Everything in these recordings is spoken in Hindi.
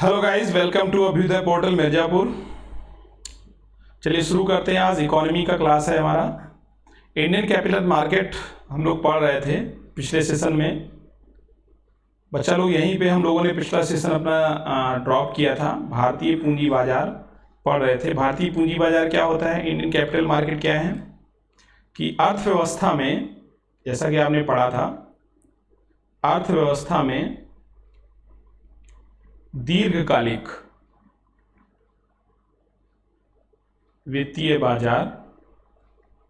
Hello guys, welcome to Abhyudaya portal Mirzapur. चलिए शुरू करते हैं। आज इकोनॉमी का क्लास है हमारा। इंडियन कैपिटल मार्केट हम लोग पढ़ रहे थे पिछले सेशन में। बच्चा लोग यहीं पे हम लोगों ने पिछला सेशन अपना ड्रॉप किया था। भारतीय पूंजी बाजार पढ़ रहे थे। भारतीय पूंजी बाजार क्या होता है, इंडियन कैपिटल मार्केट क्या है कि अर्थव्यवस्था में, जैसा कि आपने पढ़ा था, अर्थव्यवस्था में दीर्घकालिक वित्तीय बाजार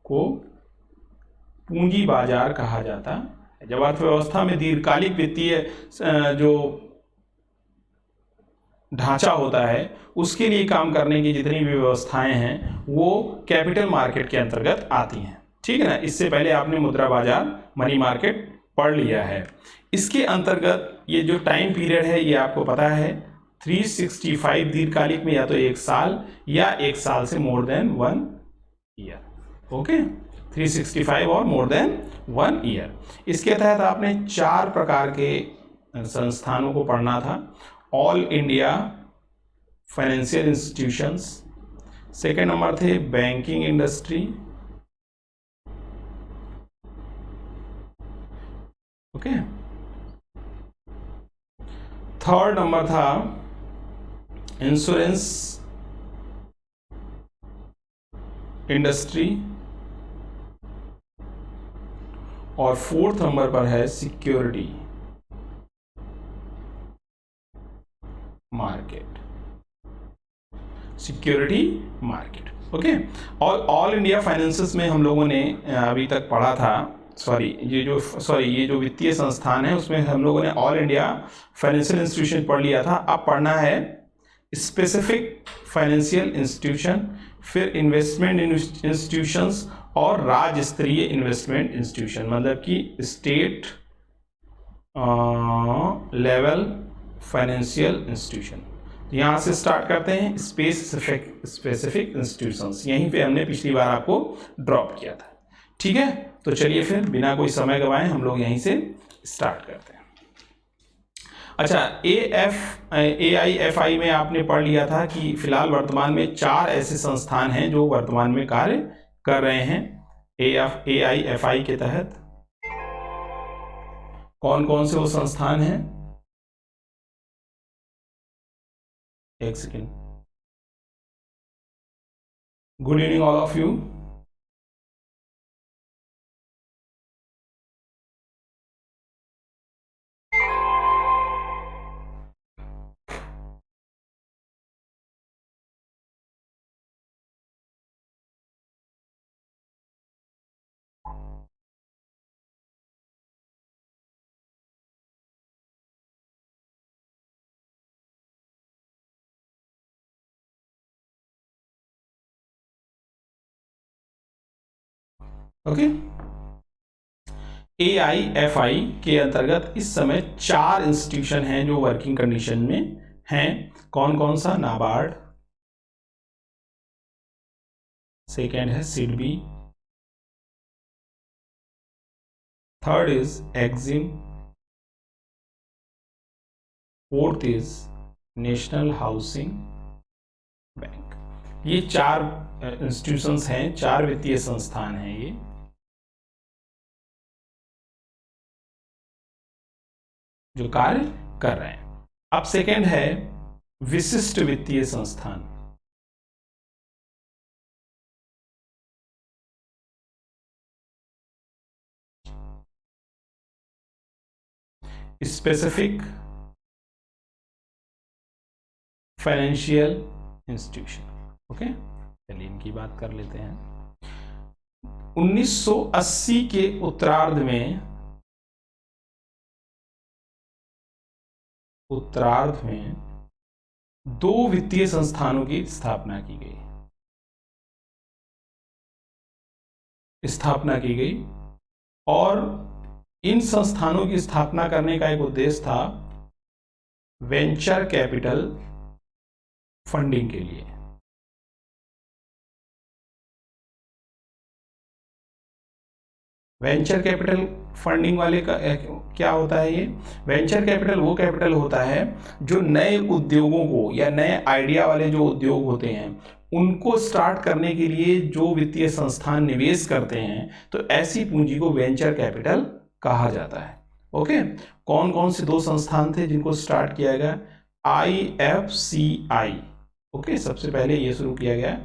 को पूंजी बाजार कहा जाता है। जब अर्थव्यवस्था में दीर्घकालिक वित्तीय जो ढांचा होता है उसके लिए काम करने की जितनी भी व्यवस्थाएं हैं वो कैपिटल मार्केट के अंतर्गत आती हैं। ठीक है ना। इससे पहले आपने मुद्रा बाजार, मनी मार्केट पढ़ लिया है। इसके अंतर्गत ये जो टाइम पीरियड है ये आपको पता है 365 दीर्घकालिक में, या तो एक साल या एक साल से मोर देन 1 ईयर। ओके, 365 और मोर देन 1 ईयर। इसके तहत आपने 4 प्रकार के संस्थानों को पढ़ना था। All India financial institutions, second number थे banking industry, okay, third number था इंश्योरेंस इंडस्ट्री, और फोर्थ नंबर पर है security market. Security market, okay. और ऑल इंडिया फाइनेंसेस में हम लोगों ने अभी तक पढ़ा था, ये जो वित्तीय संस्थान है उसमें हम लोगों ने ऑल इंडिया फाइनेंशियल इंस्टीट्यूशन पढ़ लिया था। अब पढ़ना है स्पेसिफिक फाइनेंशियल इंस्टीट्यूशन, फिर इन्वेस्टमेंट इंस्टीट्यूशंस और राज्य स्तरीय इन्वेस्टमेंट इंस्टीट्यूशन, मतलब कि स्टेट लेवल फाइनेंशियल इंस्टीट्यूशन। यहाँ से स्टार्ट करते हैं। स्पेसिफिक इंस्टीट्यूशंस, यहीं पे हमने पिछली बार आपको ड्रॉप किया था। ठीक है, तो चलिए फिर बिना कोई समय गवाए हम लोग यहीं से स्टार्ट करते हैं। अच्छा, AIFI में आपने पढ़ लिया था कि फिलहाल वर्तमान में 4 ऐसे संस्थान हैं जो वर्तमान में कार्य कर रहे हैं। AIFI के तहत कौन कौन से वो संस्थान हैं? एक second. Good evening all of you. Okay, AIFI के अंतर्गत इस समय 4 इंस्टीट्यूशन हैं जो वर्किंग कंडीशन में हैं। कौन कौन सा? नाबार्ड, सेकेंड है SIDBI, third is EXIM, fourth is national housing bank. ये 4 इंस्टीट्यूशंस हैं, 4 वित्तीय संस्थान हैं ये, जो कार्य कर रहे हैं। अब सेकेंड है विशिष्ट वित्तीय संस्थान। Specific financial institution, okay. चलिए इनकी बात कर लेते हैं। 1980 के उत्तरार्ध में 2 वित्तीय संस्थानों की स्थापना की गई और इन संस्थानों की स्थापना करने का एक उद्देश्य था वेंचर कैपिटल फंडिंग के लिए। वेंचर कैपिटल फंडिंग वाले का क्या होता है ये? वेंचर कैपिटल वो कैपिटल होता है जो नए उद्योगों को या नए आइडिया वाले जो उद्योग होते हैं उनको स्टार्ट करने के लिए जो वित्तीय संस्थान निवेश करते हैं, तो ऐसी पूंजी को वेंचर कैपिटल कहा जाता है। ओके, कौन कौन से 2 संस्थान थे जिनको स्टार्ट किया गया? IFCI। ओके, सबसे पहले ये शुरू किया गया।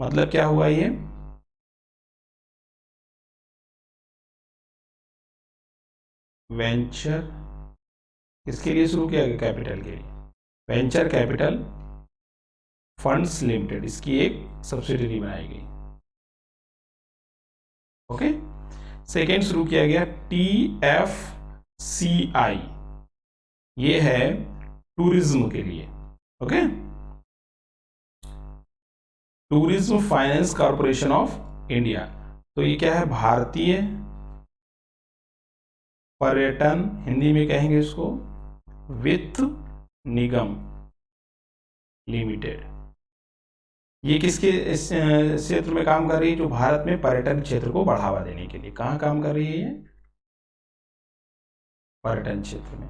मतलब क्या हुआ ये? वेंचर किसके लिए शुरू किया गया? कैपिटल के लिए। वेंचर कैपिटल फंड्स लिमिटेड, इसकी एक सब्सिडरी बनाई गई। ओके, सेकेंड शुरू किया गया TFCI, ये है टूरिज्म के लिए। Okay, tourism finance corporation of India. तो ये क्या है? भारतीय पर्यटन, हिंदी में कहेंगे इसको वित्त निगम लिमिटेड। ये किसके क्षेत्र में काम कर रही है? जो भारत में पर्यटन क्षेत्र को बढ़ावा देने के लिए। कहाँ काम कर रही है ये? पर्यटन क्षेत्र में।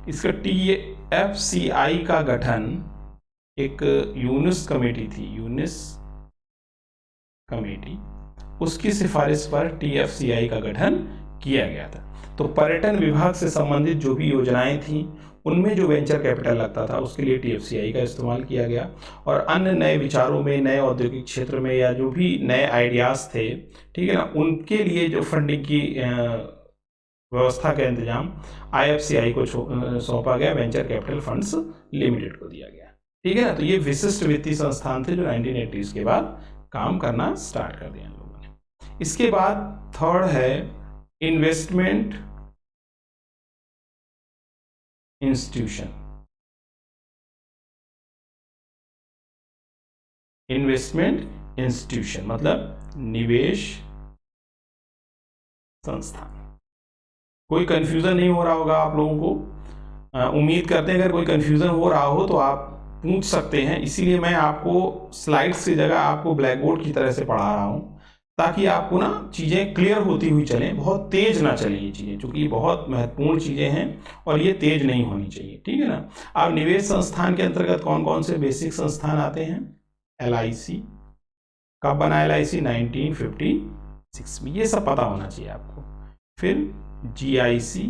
इसका TFCI का गठन एक यूनिस कमेटी थी, यूनिस कमेटी, उसकी सिफारिश पर TFCI का गठन किया गया था। तो पर्यटन विभाग से संबंधित जो भी योजनाएं थी उनमें जो वेंचर कैपिटल लगता था उसके लिए TFCI का इस्तेमाल किया गया, और अन्य नए विचारों में, नए औद्योगिक क्षेत्र में या जो भी नए आइडियाज थे, ठीक है ना, उनके लिए जो फंडिंग की व्यवस्था का इंतजाम IFCI को सौंपा गया, वेंचर कैपिटल फंड्स लिमिटेड को दिया गया। ठीक है ना। तो ये विशिष्ट वित्तीय संस्थान थे जो 1980s के बाद काम करना स्टार्ट कर दिया लोगों ने। इसके बाद थर्ड है इन्वेस्टमेंट इंस्टीट्यूशन। इन्वेस्टमेंट इंस्टीट्यूशन मतलब निवेश संस्थान। कोई कंफ्यूजन नहीं हो रहा होगा आप लोगों को, उम्मीद करते हैं अगर कोई कंफ्यूजन हो रहा हो तो आप पूछ सकते हैं, इसीलिए मैं आपको स्लाइड्स की जगह आपको ब्लैक बोर्ड की तरह से पढ़ा रहा हूं ताकि आपको ना चीज़ें क्लियर होती हुई चलें, बहुत तेज ना चलें ये चीज़ें, क्योंकि ये बहुत महत्वपूर्ण चीज़ें हैं और ये तेज नहीं होनी चाहिए। ठीक है ना। अब निवेश संस्थान के अंतर्गत कौन कौन से बेसिक संस्थान आते हैं? LIC। कब बना LIC? 1956 में, ये सब पता होना चाहिए आपको। फिर GIC,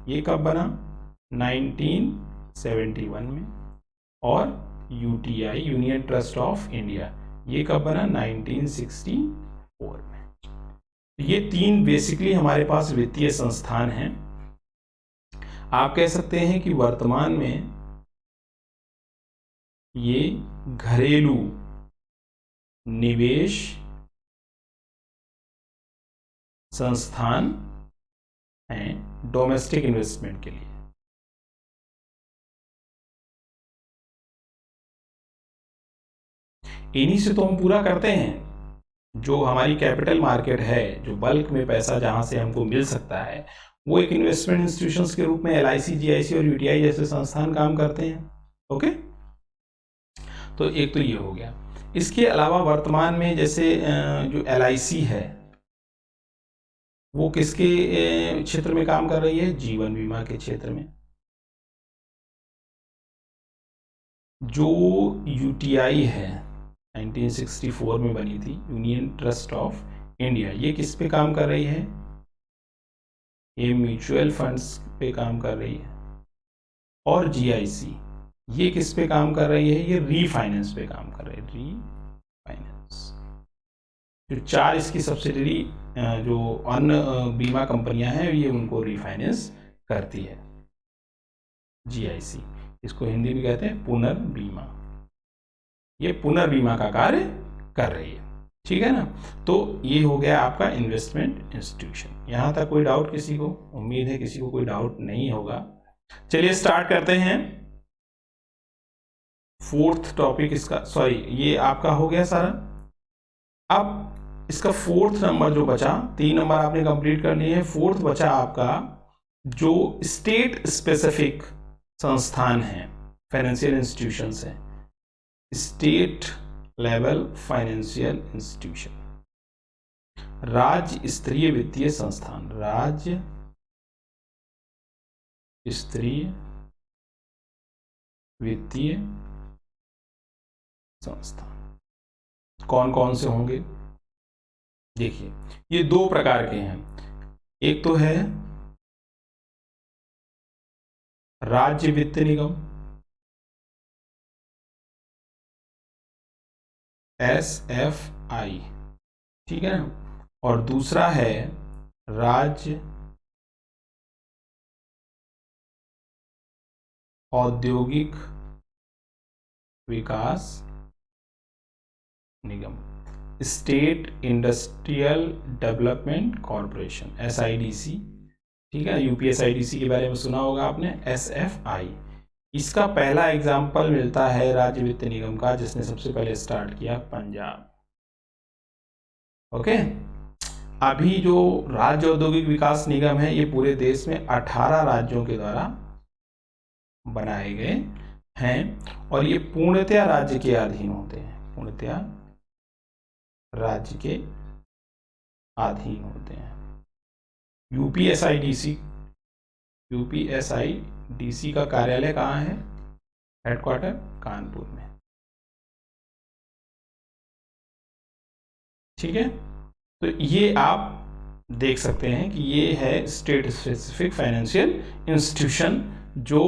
ये कब बना? 1971 में। और UTI, union trust of India, ये कब बना? 1964 में। ये 3 बेसिकली हमारे पास वित्तीय संस्थान हैं। आप कह सकते हैं कि वर्तमान में ये घरेलू निवेश संस्थान हैं डोमेस्टिक इन्वेस्टमेंट के लिए। इन्हीं से तो हम पूरा करते हैं जो हमारी कैपिटल मार्केट है, जो बल्क में पैसा जहां से हमको मिल सकता है, वो एक इन्वेस्टमेंट इंस्टीट्यूशंस के रूप में LIC, GIC और UTI जैसे संस्थान काम करते हैं। ओके, तो एक तो ये हो गया। इसके अलावा वर्तमान में जैसे जो LIC है वो किसके क्षेत्र में काम कर रही है? जीवन बीमा के क्षेत्र में। जो UTI है 1964 में बनी थी, यूनियन ट्रस्ट ऑफ इंडिया, ये किस पे काम कर रही है? ये म्यूचुअल फंड्स पे काम कर रही है। और GIC ये किस पे काम कर रही है? ये रीफाइनेंस पे काम कर रही है, रीफाइनेंस। जो 4 इसकी सब्सिडरी जो अन्य बीमा कंपनियां हैं ये उनको रीफाइनेंस करती है। GIC, इसको हिंदी में कहते हैं पुनर्बीमा, ये पुनर्बीमा का कार्य कर रही है। ठीक है ना। तो ये हो गया आपका इन्वेस्टमेंट इंस्टीट्यूशन। यहां तक कोई डाउट किसी को? उम्मीद है किसी को कोई डाउट नहीं होगा। चलिए स्टार्ट करते हैं। 4th टॉपिक इसका, सॉरी ये आपका हो गया सारा। अब इसका 4th नंबर जो बचा, 3 नंबर आपने कंप्लीट कर लिए हैं, 4th बचा आपका जो स्टेट स्पेसिफिक संस्थान है, फाइनेंशियल इंस्टीट्यूशंस है, स्टेट लेवल फाइनेंशियल इंस्टीट्यूशन। राज्य स्तरीय वित्तीय संस्थान, राज्य स्तरीय वित्तीय संस्थान कौन कौन से होंगे? देखिए, ये दो प्रकार के हैं। एक तो है राज्य वित्त निगम, SFI, ठीक है ना, और दूसरा है राज्य औद्योगिक विकास निगम, state industrial development corporation, SIDC, ठीक है। UPSIDC के बारे में सुना होगा आपने, SFI। इसका पहला एग्जाम्पल मिलता है राज्य वित्त निगम का, जिसने सबसे पहले स्टार्ट किया पंजाब। ओके, अभी जो राज्य औद्योगिक विकास निगम है ये पूरे देश में 18 राज्यों के द्वारा बनाए गए हैं और ये पूर्णतया राज्य के अधीन होते हैं, पूर्णतया राज्य के अधीन होते हैं। UPSIDC का कार्यालय कहाँ है? हेडक्वार्टर कानपुर में, ठीक है। तो ये आप देख सकते हैं कि ये है स्टेट स्पेसिफिक फाइनेंशियल इंस्टीट्यूशन जो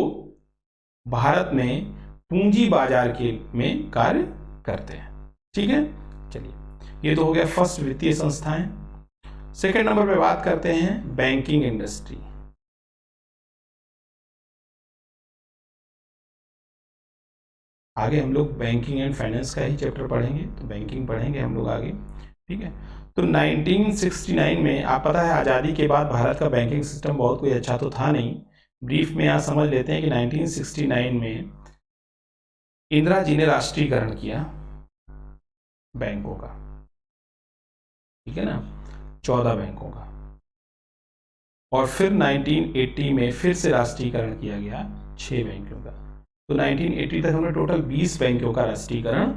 भारत में पूंजी बाजार के में कार्य करते हैं, ठीक है। चलिए, ये तो हो गया फर्स्ट वित्तीय संस्थाएं। सेकंड नंबर पे बात करते हैं बैंकिंग इंडस्ट्री। आगे हम लोग बैंकिंग एंड फाइनेंस का ही चैप्टर पढ़ेंगे, तो बैंकिंग पढ़ेंगे हम लोग आगे, ठीक है। तो 1969 में, आप पता है आज़ादी के बाद भारत का बैंकिंग सिस्टम बहुत कोई अच्छा तो था नहीं। ब्रीफ में यहाँ समझ लेते हैं कि 1969 में इंदिरा जी ने राष्ट्रीयकरण किया बैंकों का, ठीक है ना, 14 बैंकों का, और फिर 1980 में फिर से राष्ट्रीयकरण किया गया 6 बैंकों का। तो 1980 तक हमने टोटल 20 बैंकों का राष्ट्रीयकरण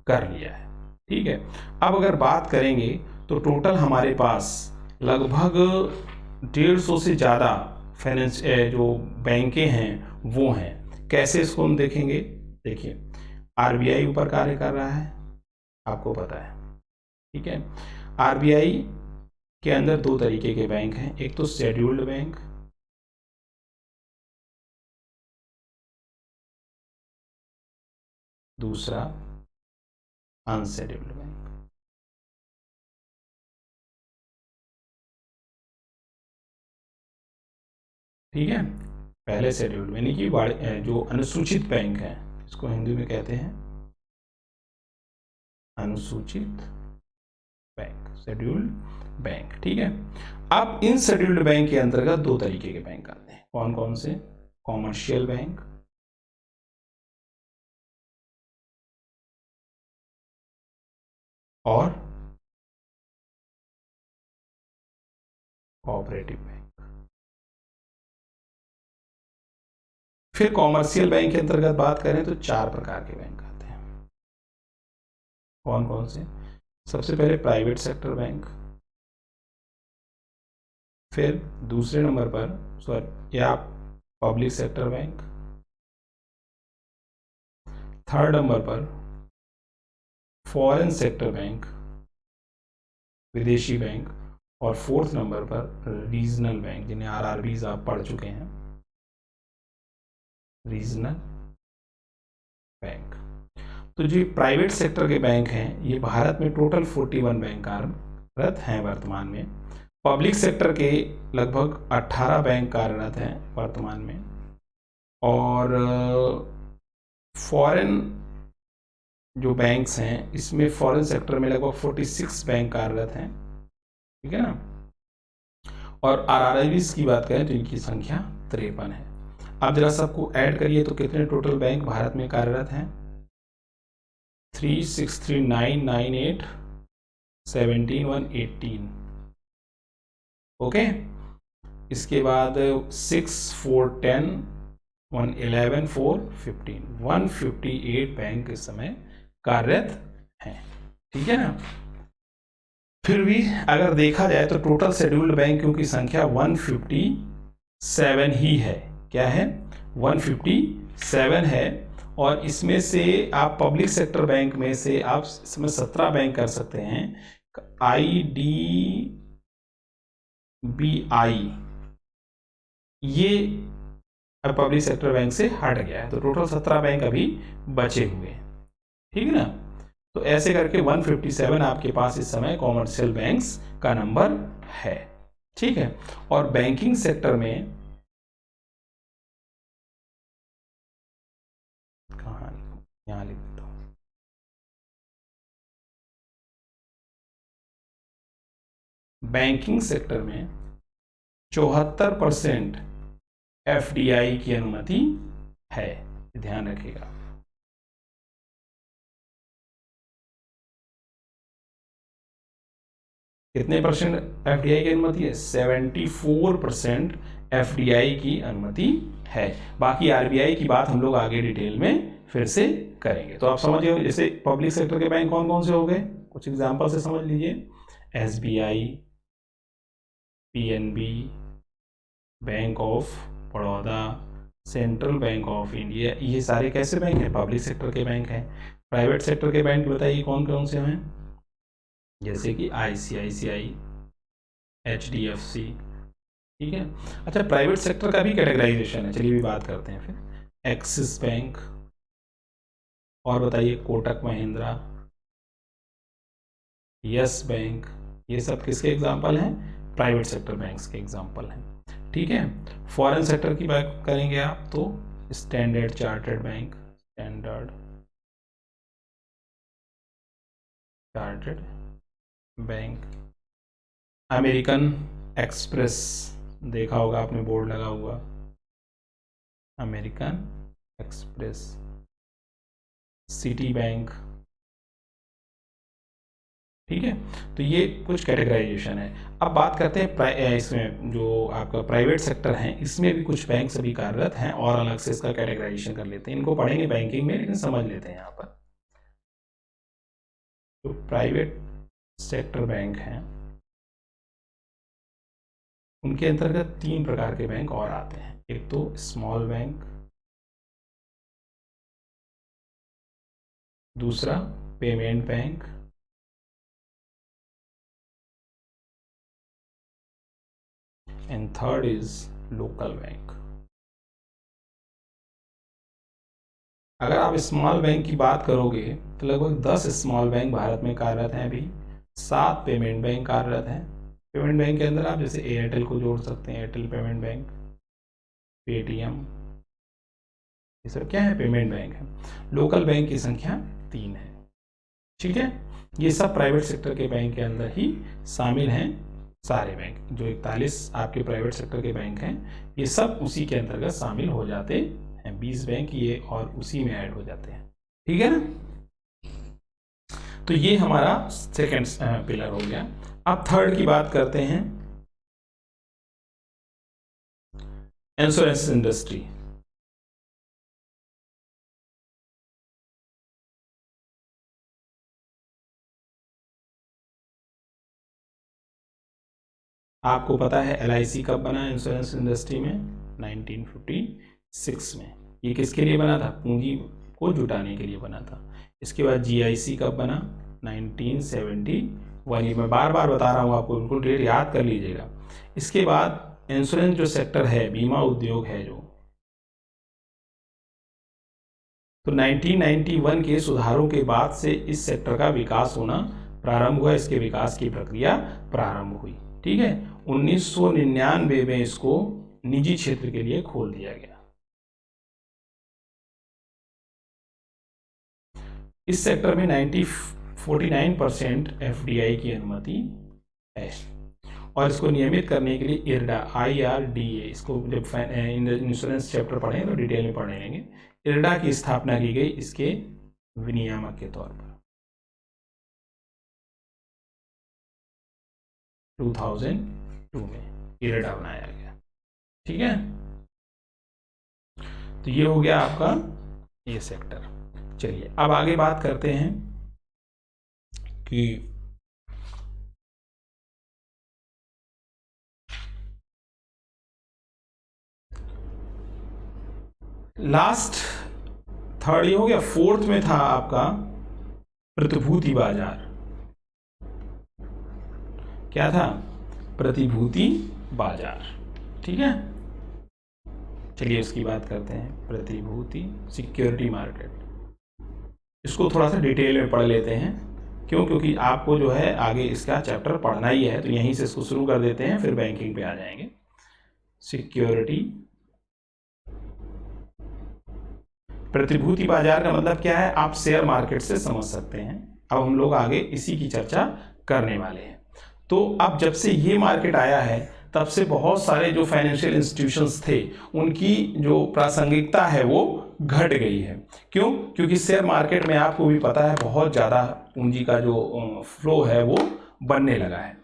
कर लिया है, ठीक है। अब अगर बात करेंगे तो टोटल हमारे पास लगभग 150 से ज़्यादा फाइनेंस जो बैंकें हैं वो हैं। कैसे इसको हम देखेंगे? देखिए, RBI ऊपर कार्य कर रहा है, आपको पता है, ठीक है। RBI के अंदर दो तरीके के बैंक हैं, एक तो शेड्यूल्ड बैंक, दूसरा अनशेड्यूल्ड बैंक। ठीक है, पहले शेड्यूल्ड यानी कि जो अनुसूचित बैंक है, इसको हिंदी में कहते हैं अनुसूचित बैंक, शेड्यूल्ड बैंक, ठीक है। अब इन शेड्यूल्ड बैंक के अंतर्गत दो तरीके के बैंक आते हैं, कौन कौन से? कॉमर्शियल बैंक और कोऑपरेटिव बैंक। फिर कॉमर्शियल बैंक के अंतर्गत बात करें तो 4 प्रकार के बैंक आते हैं, कौन कौन से? सबसे पहले प्राइवेट सेक्टर बैंक, फिर दूसरे नंबर पर या public sector bank, third number पर फॉरेन सेक्टर बैंक, विदेशी बैंक, और फोर्थ नंबर पर रीजनल बैंक, जिन्हें RRBs आप पढ़ चुके हैं, रीजनल बैंक। तो जो प्राइवेट सेक्टर के बैंक हैं ये भारत में टोटल 41 बैंक कार्यरत हैं वर्तमान में। पब्लिक सेक्टर के लगभग 18 बैंक कार्यरत हैं वर्तमान में, और फॉरेन जो बैंक्स हैं इसमें फॉरेन सेक्टर में लगभग 46 बैंक कार्यरत हैं, ठीक है ना। और RRBs की बात करें तो इनकी संख्या 53 है। अब जरा सबको ऐड करिए तो कितने टोटल बैंक भारत में कार्यरत हैं? 3,6,3,998 17,118, ओके। इसके बाद 6,4,10 111 4,15 158 बैंक इस समय कार्यरत हैं, ठीक है ना। फिर भी अगर देखा जाए तो टोटल शेड्यूल्ड बैंकों की संख्या 157 ही है। क्या है? 157 है। और इसमें से आप पब्लिक सेक्टर बैंक में से आप इसमें 17 बैंक कर सकते हैं। IDBI ये अब पब्लिक सेक्टर बैंक से हट गया है, तो टोटल 17 बैंक अभी बचे हुए हैं। ठीक है ना? तो ऐसे करके 157 आपके पास इस समय कॉमर्शियल बैंक्स का नंबर है। ठीक है। और बैंकिंग सेक्टर में कहाँ, यहां लिख देता हूं, बैंकिंग सेक्टर में 74% FDI की अनुमति है। ध्यान रखिएगा। कितने परसेंट FDI की अनुमति है? 74% FDI की अनुमति है। बाकी RBI की बात हम लोग आगे डिटेल में फिर से करेंगे। तो आप समझिए, जैसे पब्लिक सेक्टर के बैंक कौन कौन से हो गए, कुछ एग्जांपल से समझ लीजिए। SBI, PNB, bank of Baroda, central bank of India, ये सारे कैसे बैंक हैं? पब्लिक सेक्टर के बैंक हैं। प्राइवेट सेक्टर के बैंक बताइए कौन कौन से हैं? जैसे कि ICICI, HDFC। ठीक है। अच्छा, प्राइवेट सेक्टर का भी कैटेगराइजेशन है, चलिए भी बात करते हैं फिर। एक्सिस बैंक, और बताइए कोटक महिंद्रा, यस बैंक, ये सब किसके एग्जाम्पल हैं? प्राइवेट सेक्टर बैंक्स के एग्जाम्पल हैं। ठीक है। फॉरेन सेक्टर की बात करेंगे आप तो standard chartered bank, standard chartered bank, American express, देखा होगा आपने बोर्ड लगा हुआ, अमेरिकन एक्सप्रेस, सिटी बैंक। ठीक है। तो ये कुछ कैटेगराइजेशन है। अब बात करते हैं इसमें जो आपका प्राइवेट सेक्टर है, इसमें भी कुछ बैंक सभी कार्यरत हैं और अलग से इसका कैटेगराइजेशन कर लेते हैं। इनको पढ़ेंगे बैंकिंग में, लेकिन समझ लेते हैं यहाँ पर। तो प्राइवेट सेक्टर बैंक हैं, उनके अंतर्गत 3 प्रकार के बैंक और आते हैं। एक तो स्मॉल बैंक, दूसरा payment bank, and third is local bank. अगर आप स्मॉल बैंक की बात करोगे तो लगभग 10 स्मॉल बैंक भारत में कार्यरत हैं अभी, 7 पेमेंट बैंक कार्यरत हैं। पेमेंट बैंक के अंदर आप जैसे एयरटेल को जोड़ सकते हैं, एयरटेल पेमेंट बैंक, पेटीएम, ये सब क्या है? पेमेंट बैंक है। लोकल बैंक की संख्या 3 है। ठीक है। ये सब प्राइवेट सेक्टर के बैंक के अंदर ही शामिल हैं। सारे बैंक जो 41 आपके प्राइवेट सेक्टर के बैंक हैं, ये सब उसी के अंतर्गत शामिल हो जाते हैं। 20 बैंक ये और उसी में ऐड हो जाते हैं। ठीक है ना? तो ये हमारा सेकंड पिलर हो गया। अब थर्ड की बात करते हैं, इंश्योरेंस इंडस्ट्री। आपको पता है LIC कब बना इंश्योरेंस इंडस्ट्री में? 1956 में। ये किसके लिए बना था? पूंजी को जुटाने के लिए बना था। इसके बाद GIC कब बना? 1971। ये मैं बार बार बता रहा हूँ आपको, बिल्कुल डेट याद कर लीजिएगा। इसके बाद इंश्योरेंस जो सेक्टर है, बीमा उद्योग है जो, तो 1991 के सुधारों के बाद से इस सेक्टर का विकास होना प्रारंभ हुआ, इसके विकास की प्रक्रिया प्रारंभ हुई। ठीक है। 1999 में इसको निजी क्षेत्र के लिए खोल दिया गया। इस सेक्टर में 49% FDI की अनुमति है, और इसको नियमित करने के लिए IRDA, इसको जब इंश्योरेंस चैप्टर पढ़ें तो डिटेल में पढ़ लेंगे, IRDA की स्थापना की गई इसके विनियामक के तौर पर 2002 में IRDA बनाया गया। ठीक है। तो ये हो गया आपका ये सेक्टर। चलिए अब आगे बात करते हैं कि लास्ट थर्ड ये हो गया। फोर्थ में था आपका प्रतिभूति बाजार। क्या था? प्रतिभूति बाजार। ठीक है, चलिए उसकी बात करते हैं। प्रतिभूति सिक्योरिटी मार्केट, इसको थोड़ा सा डिटेल में पढ़ लेते हैं। क्यों? क्योंकि आपको जो है आगे इसका चैप्टर पढ़ना ही है, तो यहीं से इसको शुरू कर देते हैं, फिर बैंकिंग पे आ जाएंगे। सिक्योरिटी प्रतिभूति बाजार का मतलब क्या है, आप शेयर मार्केट से समझ सकते हैं। अब हम लोग आगे इसी की चर्चा करने वाले हैं। तो अब जब से ये मार्केट आया है, तब से बहुत सारे जो फाइनेंशियल इंस्टीट्यूशंस थे, उनकी जो प्रासंगिकता है वो घट गई है। क्यों? क्योंकि शेयर मार्केट में आपको भी पता है बहुत ज़्यादा पूंजी का जो फ्लो है वो बनने लगा है।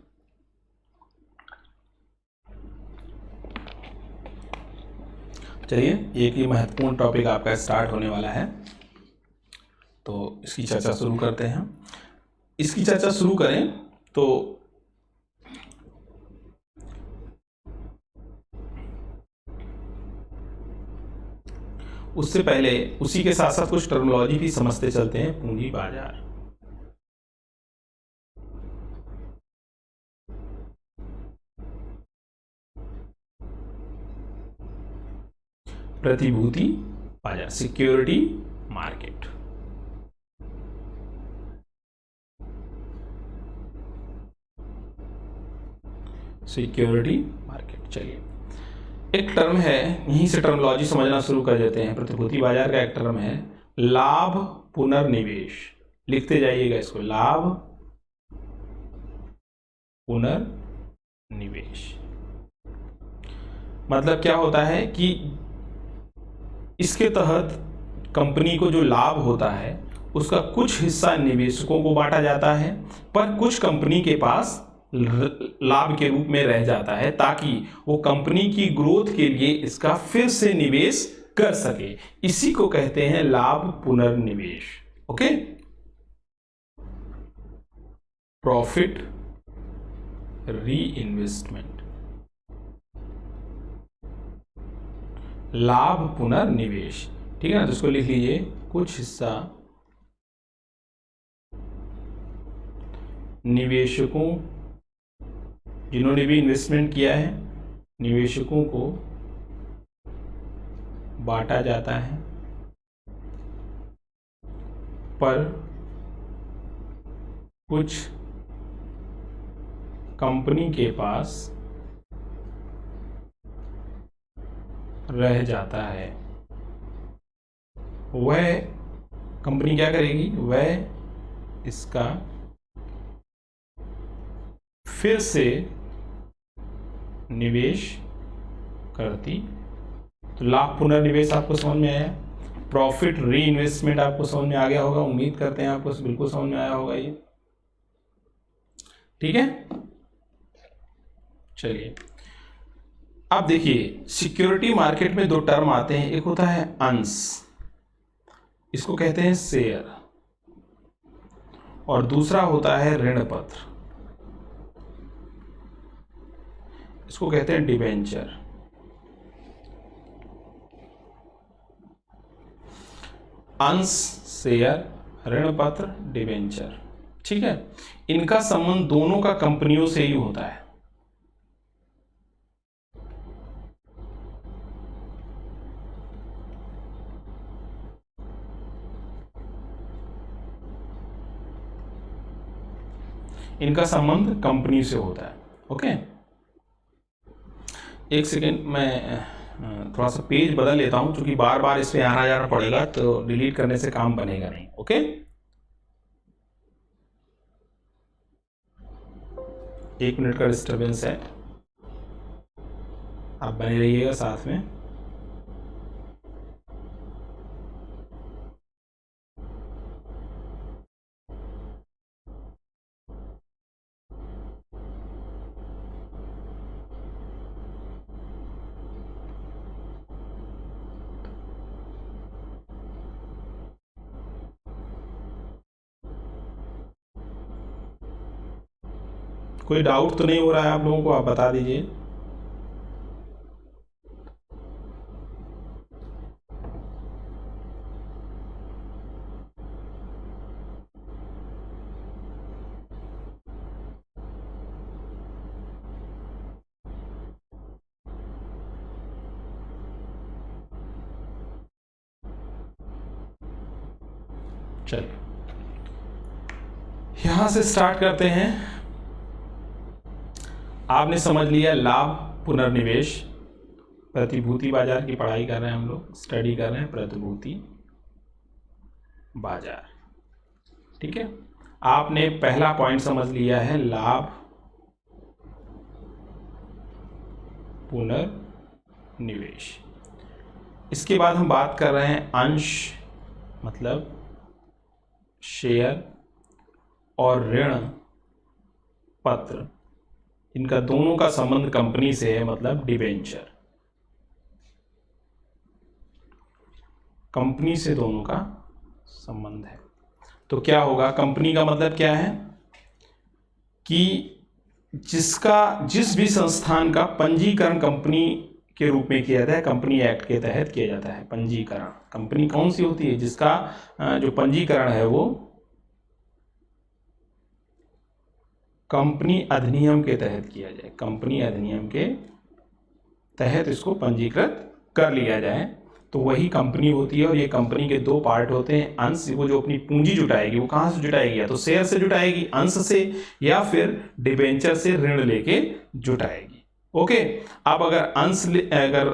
चलिए, एक ही महत्वपूर्ण टॉपिक आपका स्टार्ट होने वाला है, तो इसकी चर्चा शुरू करते हैं। इसकी चर्चा शुरू करें तो उससे पहले उसी के साथ साथ कुछ टर्मिनोलॉजी भी समझते चलते हैं। पूंजी बाजार, प्रतिभूति बाजार, सिक्योरिटी मार्केट। सिक्योरिटी मार्केट, चलिए एक टर्म है, यहीं से टर्मिनोलॉजी समझना शुरू कर देते हैं। प्रतिभूति बाजार का एक टर्म है लाभ पुनर्निवेश। लिखते जाइएगा इसको, लाभ पुनर्निवेश। मतलब क्या होता है कि इसके तहत कंपनी को जो लाभ होता है उसका कुछ हिस्सा निवेशकों को बांटा जाता है, पर कुछ कंपनी के पास लाभ के रूप में रह जाता है, ताकि वो कंपनी की ग्रोथ के लिए इसका फिर से निवेश कर सके। इसी को कहते हैं लाभ पुनर्निवेश। ओके, प्रॉफिट री इन्वेस्टमेंट, लाभ पुनर्निवेश। ठीक है ना, तो इसको लिख लीजिए, कुछ हिस्सा निवेशकों, जिन्होंने भी इन्वेस्टमेंट किया है, निवेशकों को बांटा जाता है, पर कुछ कंपनी के पास रह जाता है। वह कंपनी क्या करेगी? वह इसका फिर से निवेश करती। तो लाभ पुनर्निवेश आपको समझ में आया, प्रॉफिट री इन्वेस्टमेंट आपको समझ में आ गया होगा। उम्मीद करते हैं आपको बिल्कुल समझ में आया होगा ये। ठीक है, चलिए अब देखिए, सिक्योरिटी मार्केट में दो टर्म आते हैं। एक होता है अंश, इसको कहते हैं शेयर, और दूसरा होता है ऋण पत्र, इसको कहते हैं डिबेंचर। अंश, शेयर, ऋण पत्र, डिबेंचर। ठीक है, इनका संबंध दोनों का कंपनियों से ही होता है। इनका संबंध कंपनी से होता है। ओके, एक सेकेंड, मैं थोड़ा सा पेज बदल लेता हूं, क्योंकि बार बार इस पे आना जाना पड़ेगा, तो डिलीट करने से काम बनेगा नहीं। ओके, एक मिनट का डिस्टरबेंस है, आप बने रहिएगा साथ में। कोई डाउट तो नहीं हो रहा है आप लोगों को? आप बता दीजिए। चलिए यहां से स्टार्ट करते हैं। आपने समझ लिया लाभ पुनर्निवेश, प्रतिभूति बाजार की पढ़ाई कर रहे हैं हम लोग, स्टडी कर रहे हैं प्रतिभूति बाजार। ठीक है, आपने पहला पॉइंट समझ लिया है लाभ पुनर्निवेश। इसके बाद हम बात कर रहे हैं अंश मतलब शेयर और ऋण पत्र, इनका दोनों का संबंध कंपनी से है, मतलब डिबेंचर। कंपनी से दोनों का संबंध है। तो क्या होगा, कंपनी का मतलब क्या है कि जिस भी संस्थान का पंजीकरण कंपनी के रूप में किया जाता है, कंपनी एक्ट के तहत किया जाता है पंजीकरण। कंपनी कौन सी होती है, जिसका जो पंजीकरण है वो कंपनी अधिनियम के तहत किया जाए, कंपनी अधिनियम के तहत इसको पंजीकृत कर लिया जाए, तो वही कंपनी होती है। और ये कंपनी के दो पार्ट होते हैं, अंश, वो जो अपनी पूंजी जुटाएगी वो कहाँ से जुटाएगी, या तो शेयर से जुटाएगी अंश से, या फिर डिबेंचर से ऋण लेके जुटाएगी। ओके, अब अगर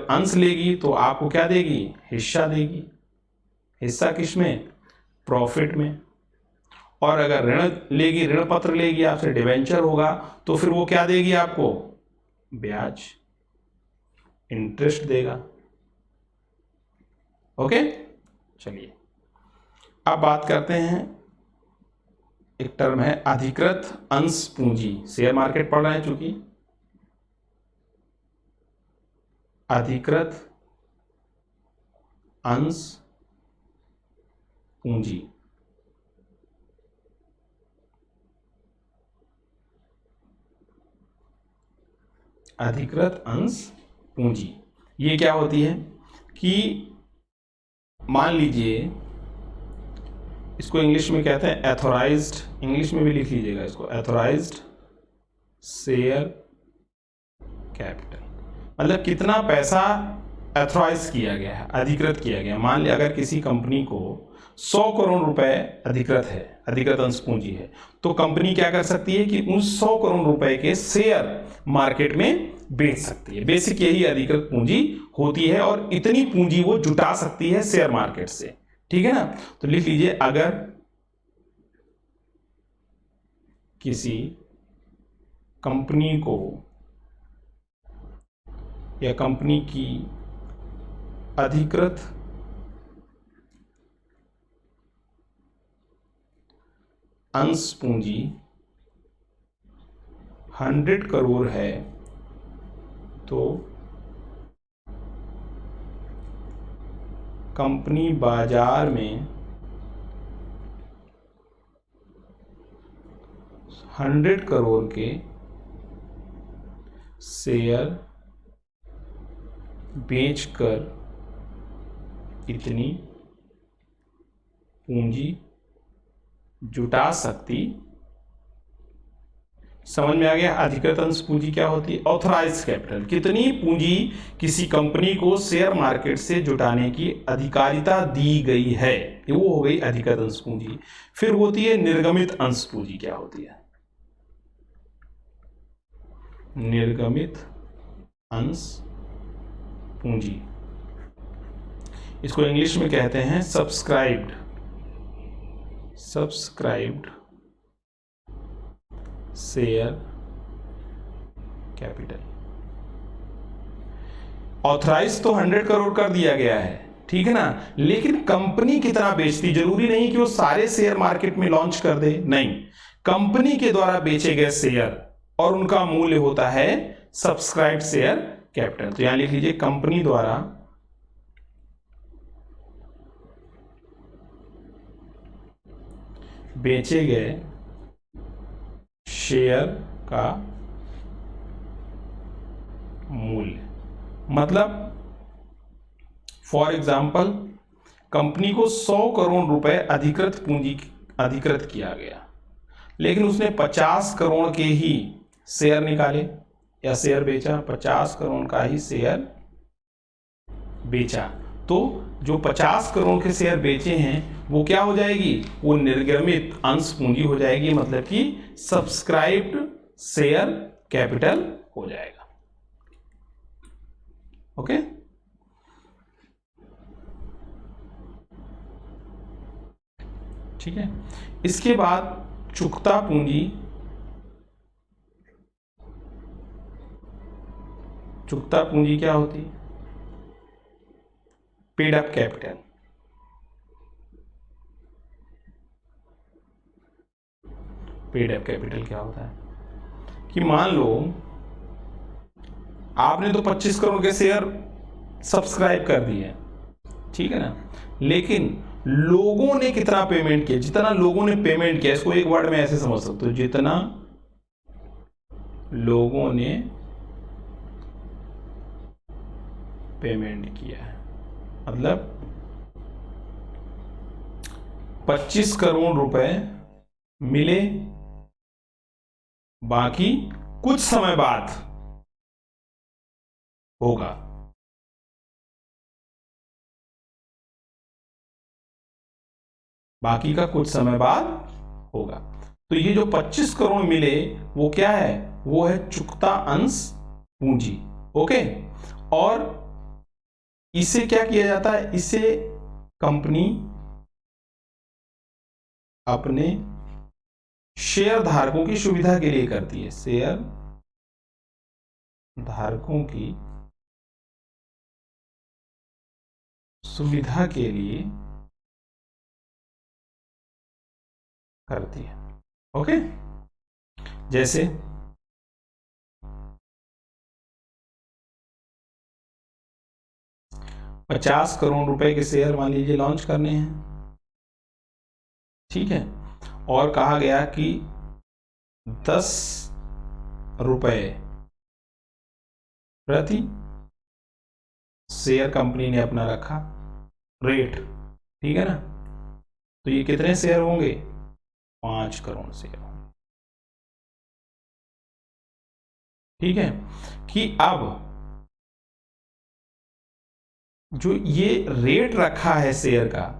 अंश लेगी तो आपको क्या देगी, हिस्सा देगी। हिस्सा किसमें, प्रॉफिट में। और अगर ऋण लेगी, ऋण पत्र लेगी आपसे, डिबेंचर होगा, तो फिर वो क्या देगी आपको, ब्याज, इंटरेस्ट देगा। ओके, चलिए अब बात करते हैं, एक टर्म है अधिकृत अंश पूंजी। शेयर मार्केट पढ़ रहे हैं चूंकि, अधिकृत अंश पूंजी। अधिकृत अंश पूंजी ये क्या होती है कि मान लीजिए, इसको इंग्लिश में कहते हैं एथोराइज्ड, इंग्लिश में भी लिख लीजिएगा इसको, एथोराइज्ड शेयर कैपिटल। मतलब कितना पैसा एथोराइज किया गया है, अधिकृत किया गया। मान लिया अगर किसी कंपनी को 100 करोड़ रुपए अधिकृत है, अधिकृत अंश पूंजी है, तो कंपनी क्या कर सकती है कि उन 100 करोड़ रुपए के शेयर मार्केट में बेच सकती है। बेसिक यही अधिकृत पूंजी होती है, और इतनी पूंजी वो जुटा सकती है शेयर मार्केट से। ठीक है ना, तो लिख लीजिए, अगर किसी कंपनी को या कंपनी की अधिकृत अंश पूंजी 100 करोड़ है, तो कंपनी बाजार में 100 करोड़ के शेयर बेचकर इतनी पूंजी जुटा सकती। समझ में आ गया, अधिकृत अंश पूंजी क्या होती है, ऑथराइज्ड कैपिटल। कितनी पूंजी किसी कंपनी को शेयर मार्केट से जुटाने की अधिकारिता दी गई है, वो हो गई अधिकृत अंश पूंजी। फिर होती है निर्गमित अंश पूंजी। क्या होती है, निर्गमित अंश पूंजी, इसको इंग्लिश में कहते हैं सब्सक्राइब्ड शेयर कैपिटल। ऑथराइज तो 100 करोड़ कर दिया गया है, ठीक है ना, लेकिन कंपनी कितना बेचती, जरूरी नहीं कि वो सारे शेयर मार्केट में लॉन्च कर दे, नहीं, कंपनी के द्वारा बेचे गए शेयर और उनका मूल्य होता है सब्सक्राइब्ड शेयर कैपिटल। तो यहां लिख लीजिए, कंपनी द्वारा बेचे गए शेयर का मूल्य। मतलब फॉर एग्जाम्पल, कंपनी को 100 करोड़ रुपए अधिकृत किया गया, लेकिन उसने 50 करोड़ के ही शेयर निकाले या शेयर बेचा, 50 करोड़ का ही शेयर बेचा, तो जो 50 करोड़ के शेयर बेचे हैं वो क्या हो जाएगी, वो निर्गमित अंश पूंजी हो जाएगी, मतलब कि सब्सक्राइब्ड शेयर कैपिटल हो जाएगा। ओके, ठीक है। इसके बाद चुकता पूंजी, चुकता पूंजी क्या होती है, paid up capital. Paid up capital क्या होता है कि मान लो आपने तो 25 करोड़ के शेयर सब्सक्राइब कर दिए, ठीक है ना, लेकिन लोगों ने कितना पेमेंट किया, जितना लोगों ने पेमेंट किया, इसको एक वर्ड में ऐसे समझ सकते हो, जितना लोगों ने पेमेंट किया है, मतलब 25 करोड़ रुपए मिले, बाकी कुछ समय बाद होगा। बाकी का कुछ समय बाद होगा। तो ये जो 25 करोड़ मिले वो क्या है, वो है चुकता अंश पूंजी। ओके, और इसे क्या किया जाता है, इसे कंपनी अपने शेयर धारकों की सुविधा के लिए करती है, शेयर धारकों की सुविधा के लिए करती है। ओके, जैसे 50 करोड़ रुपए के शेयर मान लीजिए लॉन्च करने हैं, ठीक है, और कहा गया कि 10 रुपए प्रति शेयर कंपनी ने अपना रखा रेट, ठीक है ना, तो ये कितने शेयर होंगे, 5 करोड़ शेयर होंगे। ठीक है, कि अब जो ये रेट रखा है शेयर का,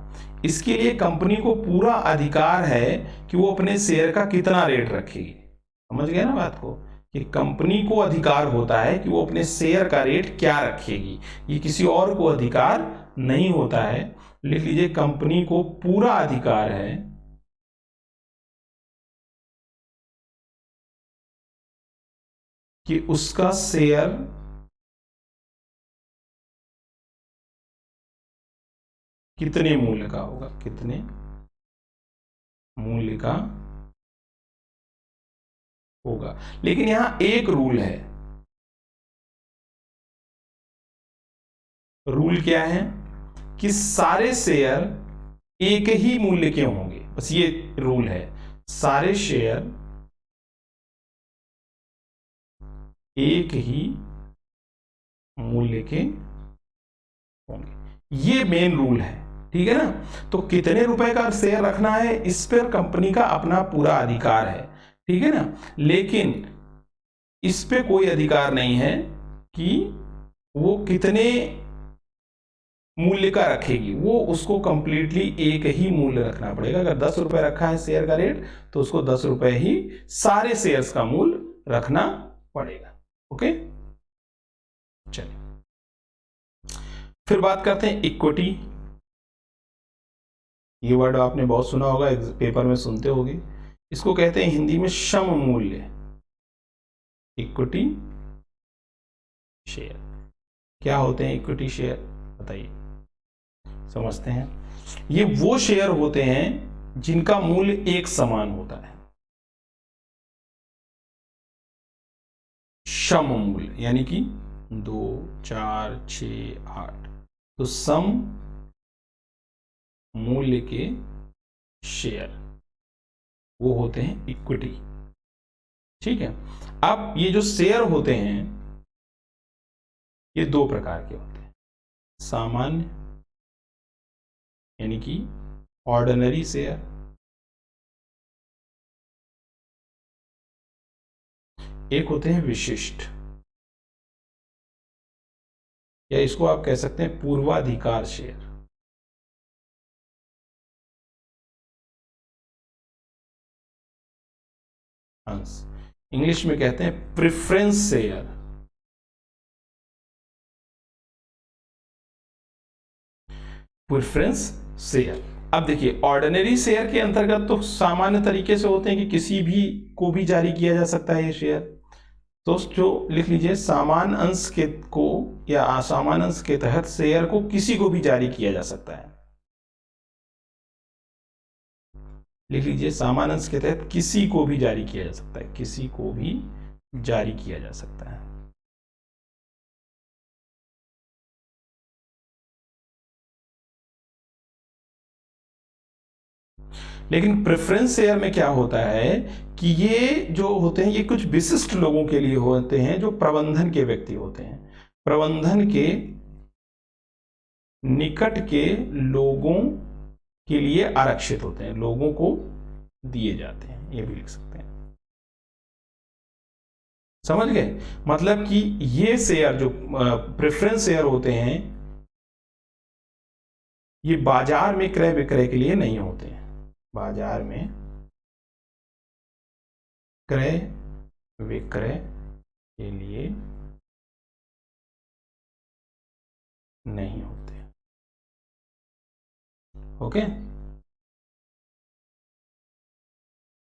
इसके लिए कंपनी को पूरा अधिकार है कि वो अपने शेयर का कितना रेट रखेगी। समझ गए ना बात को, कि कंपनी को अधिकार होता है कि वो अपने शेयर का रेट क्या रखेगी, ये किसी और को अधिकार नहीं होता है। लिख लीजिए, कंपनी को पूरा अधिकार है कि उसका शेयर कितने मूल्य का होगा, कितने मूल्य का होगा। लेकिन यहां एक रूल है, रूल क्या है कि सारे शेयर एक ही मूल्य के होंगे, बस ये रूल है, सारे शेयर एक ही मूल्य के होंगे, ये मेन रूल है। ठीक है ना, तो कितने रुपए का शेयर रखना है इस पर कंपनी का अपना पूरा अधिकार है, ठीक है ना, लेकिन इस पे कोई अधिकार नहीं है कि वो कितने मूल्य का रखेगी, वो उसको कंप्लीटली एक ही मूल्य रखना पड़ेगा। अगर 10 रुपए रखा है शेयर का रेट, तो उसको 10 रुपए ही सारे शेयर्स का मूल्य रखना पड़ेगा। ओके, चलिए फिर बात करते हैं इक्विटी। ये वर्ड आपने बहुत सुना होगा, पेपर में सुनते होंगे। इसको कहते हैं हिंदी में सम मूल्य, इक्विटी शेयर। क्या होते हैं इक्विटी शेयर, बताइए, समझते हैं। ये वो शेयर होते हैं जिनका मूल्य एक समान होता है, सम मूल्य, यानी कि 2, 4, 6, 8, तो सम मूल्य के शेयर वो होते हैं इक्विटी। ठीक है, अब ये जो शेयर होते हैं ये दो प्रकार के होते हैं, सामान्य यानी कि ऑर्डिनरी शेयर, एक होते हैं विशिष्ट। या इसको आप कह सकते हैं पूर्वाधिकार शेयर। अंश इंग्लिश में कहते हैं प्रेफरेंस शेयर। Preference share. अब देखिए, ऑर्डिनरी शेयर के अंतर्गत तो सामान्य तरीके से होते हैं कि किसी भी को भी जारी किया जा सकता है ये शेयर। तो जो लिख लीजिए, सामान्य अंश के को या असामान्य अंश के तहत शेयर को किसी को भी जारी किया जा सकता है। लिख लीजिए, सामान्य अंश के तहत किसी को भी जारी किया जा सकता है, किसी को भी जारी किया जा सकता है। लेकिन प्रेफरेंस शेयर में क्या होता है कि ये जो होते हैं ये कुछ विशिष्ट लोगों के लिए होते हैं, जो प्रबंधन के व्यक्ति होते हैं, प्रबंधन के निकट के लोगों के लिए आरक्षित होते हैं, लोगों को दिए जाते हैं, ये भी लिख सकते हैं। समझ गए? मतलब कि ये शेयर जो प्रेफरेंस शेयर होते हैं ये बाजार में क्रय विक्रय के लिए नहीं होते हैं, बाजार में क्रय विक्रय के लिए नहीं होते। ओके,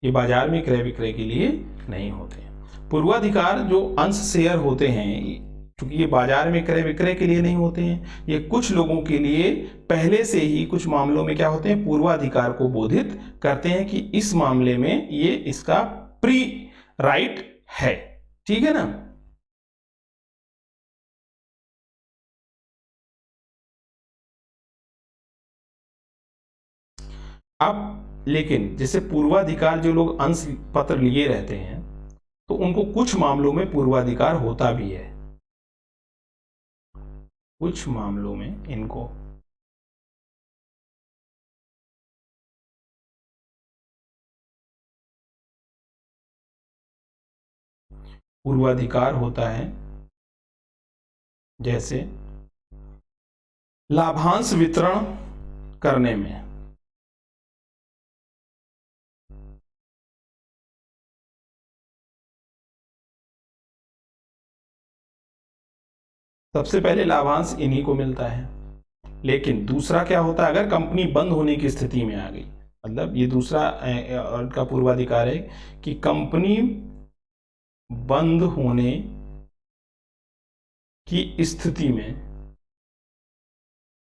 ये बाजार में क्रय विक्रय के लिए नहीं होते। पूर्वाधिकार जो अंश शेयर होते हैं, क्योंकि ये बाजार में क्रय विक्रय के लिए नहीं होते हैं, ये कुछ लोगों के लिए पहले से ही कुछ मामलों में क्या होते हैं, पूर्वाधिकार को बोधित करते हैं कि इस मामले में ये इसका प्री राइट है। ठीक है ना? अब लेकिन जैसे पूर्वाधिकार जो लोग अंश पत्र लिए रहते हैं तो उनको कुछ मामलों में पूर्वाधिकार होता भी है, कुछ मामलों में इनको पूर्वाधिकार होता है, जैसे लाभांश वितरण करने में। सबसे पहले लाभांश इन्हीं को मिलता है, लेकिन दूसरा क्या होता है, अगर कंपनी बंद होने की स्थिति में आ गई, मतलब ये दूसरा का पूर्वाधिकार है कि कंपनी बंद होने की स्थिति में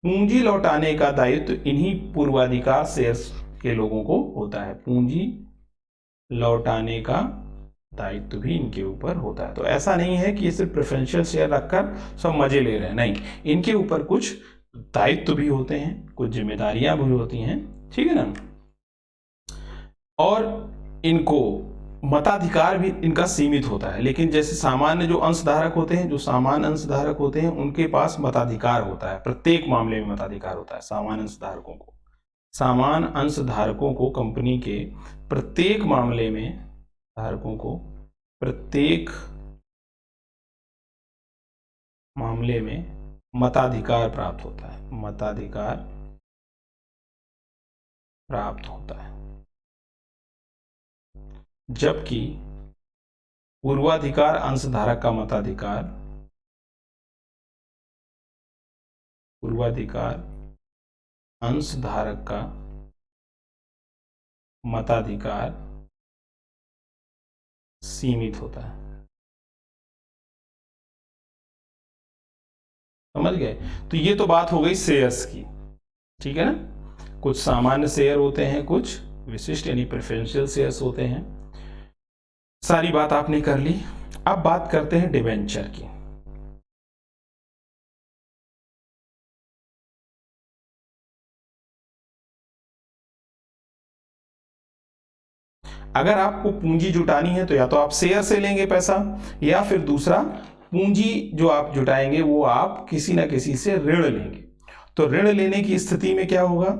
पूंजी लौटाने का दायित्व इन्हीं पूर्वाधिकार शेयर्स के लोगों को होता है, पूंजी लौटाने का दायित्व भी इनके ऊपर होता है। तो ऐसा नहीं है कि ये सिर्फ प्रेफरेंशियल शेयर रखकर सब मजे ले रहे हैं, नहीं, इनके ऊपर कुछ दायित्व भी होते हैं, कुछ जिम्मेदारियां भी होती हैं। ठीक है ना? और इनको मताधिकार भी इनका सीमित होता है, लेकिन जैसे सामान्य जो अंशधारक होते हैं, जो सामान्य अंशधारक होते हैं उनके पास मताधिकार होता है, प्रत्येक मामले में मताधिकार होता है। सामान्य अंशधारकों को, सामान्य अंशधारकों को कंपनी के प्रत्येक मामले में धारकों को प्रत्येक मामले में मताधिकार प्राप्त होता है, मताधिकार प्राप्त होता है। जबकि पूर्वाधिकार अंशधारक का मताधिकार, पूर्वाधिकार अंशधारक का मताधिकार सीमित होता है। समझ गए? तो ये तो बात हो गई शेयर्स की। ठीक है ना? कुछ सामान्य शेयर होते हैं, कुछ विशिष्ट यानी प्रेफरेंशियल शेयर्स होते हैं। सारी बात आपने कर ली। अब बात करते हैं डिबेंचर की। अगर आपको पूंजी जुटानी है तो या तो आप शेयर से लेंगे पैसा, या फिर दूसरा पूंजी जो आप जुटाएंगे वो आप किसी ना किसी से ऋण लेंगे। तो ऋण लेने की स्थिति में क्या होगा,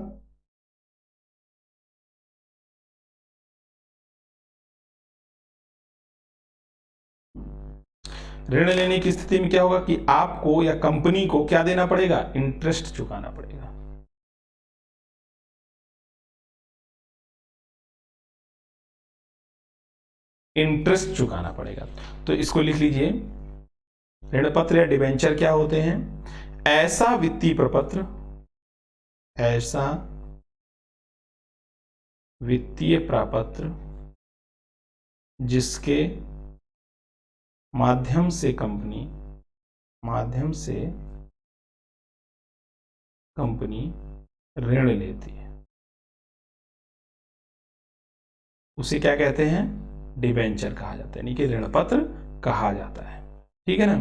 ऋण लेने की स्थिति में क्या होगा कि आपको या कंपनी को क्या देना पड़ेगा, इंटरेस्ट चुकाना पड़ेगा। इंटरेस्ट चुकाना पड़ेगा। तो इसको लिख लीजिए, ऋण पत्र या डिबेंचर क्या होते हैं, ऐसा वित्तीय प्रपत्र, ऐसा वित्तीय प्रपत्र जिसके माध्यम से कंपनी ऋण लेती है, उसे क्या कहते हैं, डिबेंचर कहा जाता है, यानी कि ऋण पत्र कहा जाता है। ठीक है ना।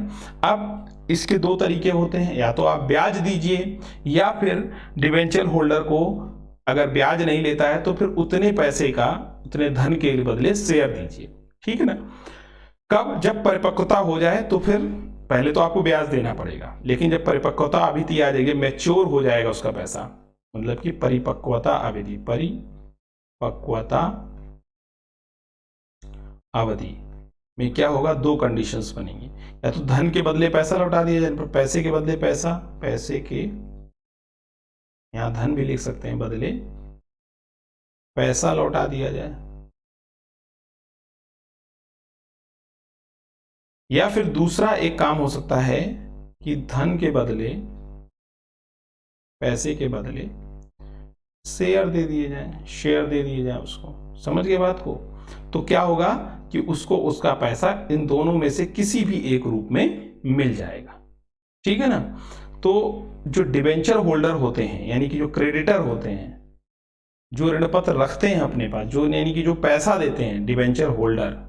अब इसके दो तरीके होते हैं, या तो आप ब्याज दीजिए या फिर डिबेंचर होल्डर को अगर ब्याज नहीं लेता है तो फिर उतने पैसे का, उतने धन के बदले शेयर दीजिए। ठीक है ना। कब, जब परिपक्वता हो जाए तो फिर पहले तो आपको ब्याज देना पड़ेगा, लेकिन जब परिपक्वता अवधि आ जाएगी, मैच्योर हो जाएगा उसका पैसा, मतलब कि परिपक्वता अवधि, परिपक्वता अवधि में क्या होगा, दो कंडीशंस बनेंगी, या तो धन के बदले पैसा लौटा दिया जाए, पैसे के बदले पैसा, पैसे के, यहां धन भी लिख सकते हैं, बदले पैसा लौटा दिया जाए, या फिर दूसरा एक काम हो सकता है कि धन के बदले, पैसे के बदले शेयर दे दिए जाए, शेयर दे दिए जाए उसको। समझ गए बात को। तो क्या होगा कि उसको उसका पैसा इन दोनों में से किसी भी एक रूप में मिल जाएगा। ठीक है ना। तो जो डिबेंचर होल्डर होते हैं, यानी कि जो क्रेडिटर होते हैं, जो ऋण पत्र रखते हैं अपने पास, जो यानी कि जो पैसा देते हैं, डिबेंचर होल्डर,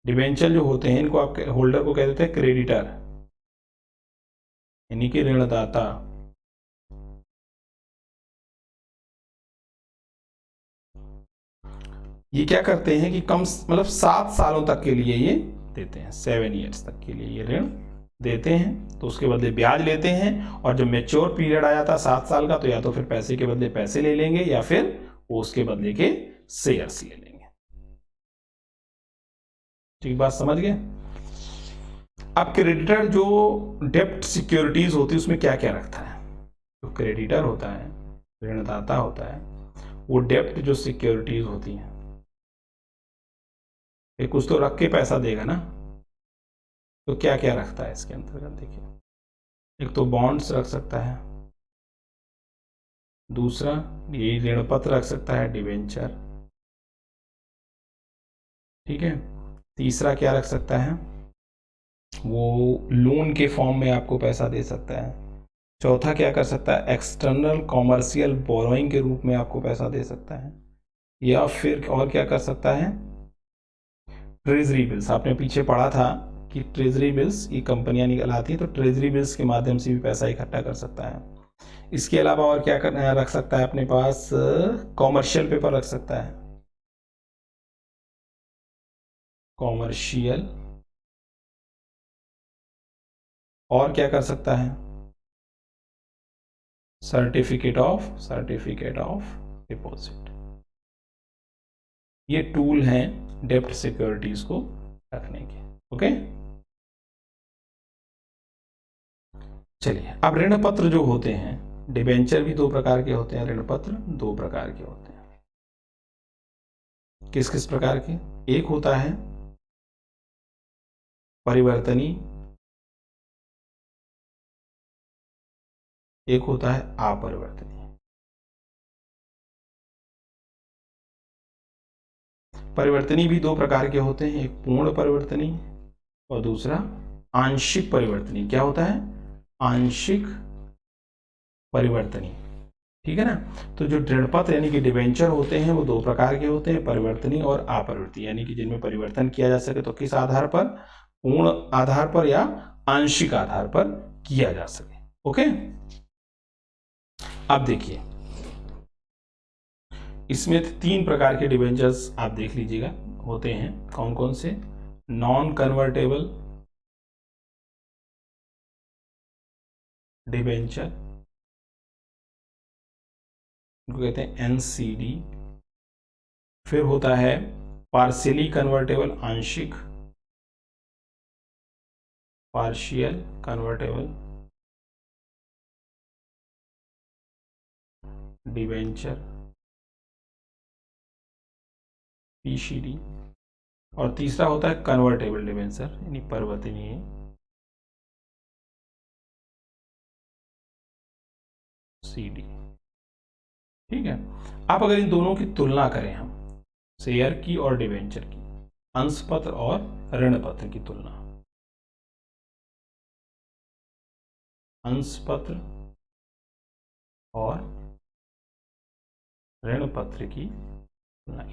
डिबेंचर जो होते हैं इनको आप होल्डर को कह देते हैं क्रेडिटर, यानी कि ऋणदाता। ये क्या करते हैं कि कम, मतलब 7 सालों तक के लिए ये देते हैं, 7 ईयर्स तक के लिए ये ऋण देते हैं, तो उसके बदले ब्याज लेते हैं, और जब मैच्योर पीरियड आ जाता है 7 साल का, तो या तो फिर पैसे के बदले पैसे ले लेंगे या फिर वो उसके बदले के शेयर्स ले लेंगे। ठीक बात समझ गए। अब क्रेडिटर जो डेप्ट सिक्योरिटीज होती है उसमें क्या क्या रखता है, जो क्रेडिटर होता है, ऋणदाता होता है, वो डेप्ट जो सिक्योरिटीज होती हैं, ये कुछ तो रख के पैसा देगा ना, तो क्या क्या रखता है इसके अंतर्गत देखिए। एक तो बॉन्ड्स रख सकता है, दूसरा ये ऋण पत्र रख सकता है, डिबेंचर। ठीक है। तीसरा क्या रख सकता है, वो लोन के फॉर्म में आपको पैसा दे सकता है। चौथा क्या कर सकता है, एक्सटर्नल कॉमर्शियल बोरोइंग के रूप में आपको पैसा दे सकता है, या फिर और क्या कर सकता है, ट्रेजरी बिल्स। आपने पीछे पढ़ा था कि ट्रेजरी बिल्स ये कंपनियां निकलाती हैं, तो ट्रेजरी बिल्स के माध्यम से भी पैसा इकट्ठा कर सकता है। इसके अलावा और क्या रख सकता है अपने पास, कॉमर्शियल पेपर रख सकता है, कॉमर्शियल। और क्या कर सकता है, सर्टिफिकेट ऑफ डिपॉजिट। ये टूल हैं डेप्ट सिक्योरिटीज को रखने के। ओके। चलिए, अब ऋण पत्र जो होते हैं, डिबेंचर भी 2 प्रकार के होते हैं, ऋण पत्र 2 प्रकार के होते हैं। किस किस प्रकार के, एक होता है परिवर्तनीय, एक होता है अपरिवर्तनीय। परिवर्तनीय भी 2 प्रकार के होते हैं, एक पूर्ण परिवर्तनीय और दूसरा आंशिक परिवर्तनीय। क्या होता है, आंशिक परिवर्तनीय। ठीक है ना। तो जो ऋण पत्र यानी कि डिबेंचर होते हैं वो 2 प्रकार के होते हैं, परिवर्तनीय और अपरिवर्तनीय, यानी कि जिनमें परिवर्तन किया जा सके, तो किस आधार पर, पूर्ण आधार पर या आंशिक आधार पर किया जा सके। ओके। अब देखिए, इसमें 3 प्रकार के डिबेंचर्स आप देख लीजिएगा होते हैं, कौन कौन से, नॉन कन्वर्टेबल डिबेंचर, उनको कहते हैं एनसीडी, फिर होता है पार्शियली कन्वर्टेबल, आंशिक, पार्शियल कन्वर्टेबल डिवेंचर, पीसीडी। और तीसरा होता है कन्वर्टेबल डिवेंचर यानी परिवर्तनीय सीडी। ठीक है। आप अगर इन दोनों की तुलना करें, हम शेयर की और डिवेंचर की, अंशपत्र और ऋण पत्र की तुलना, अंशपत्र और ऋण पत्र की,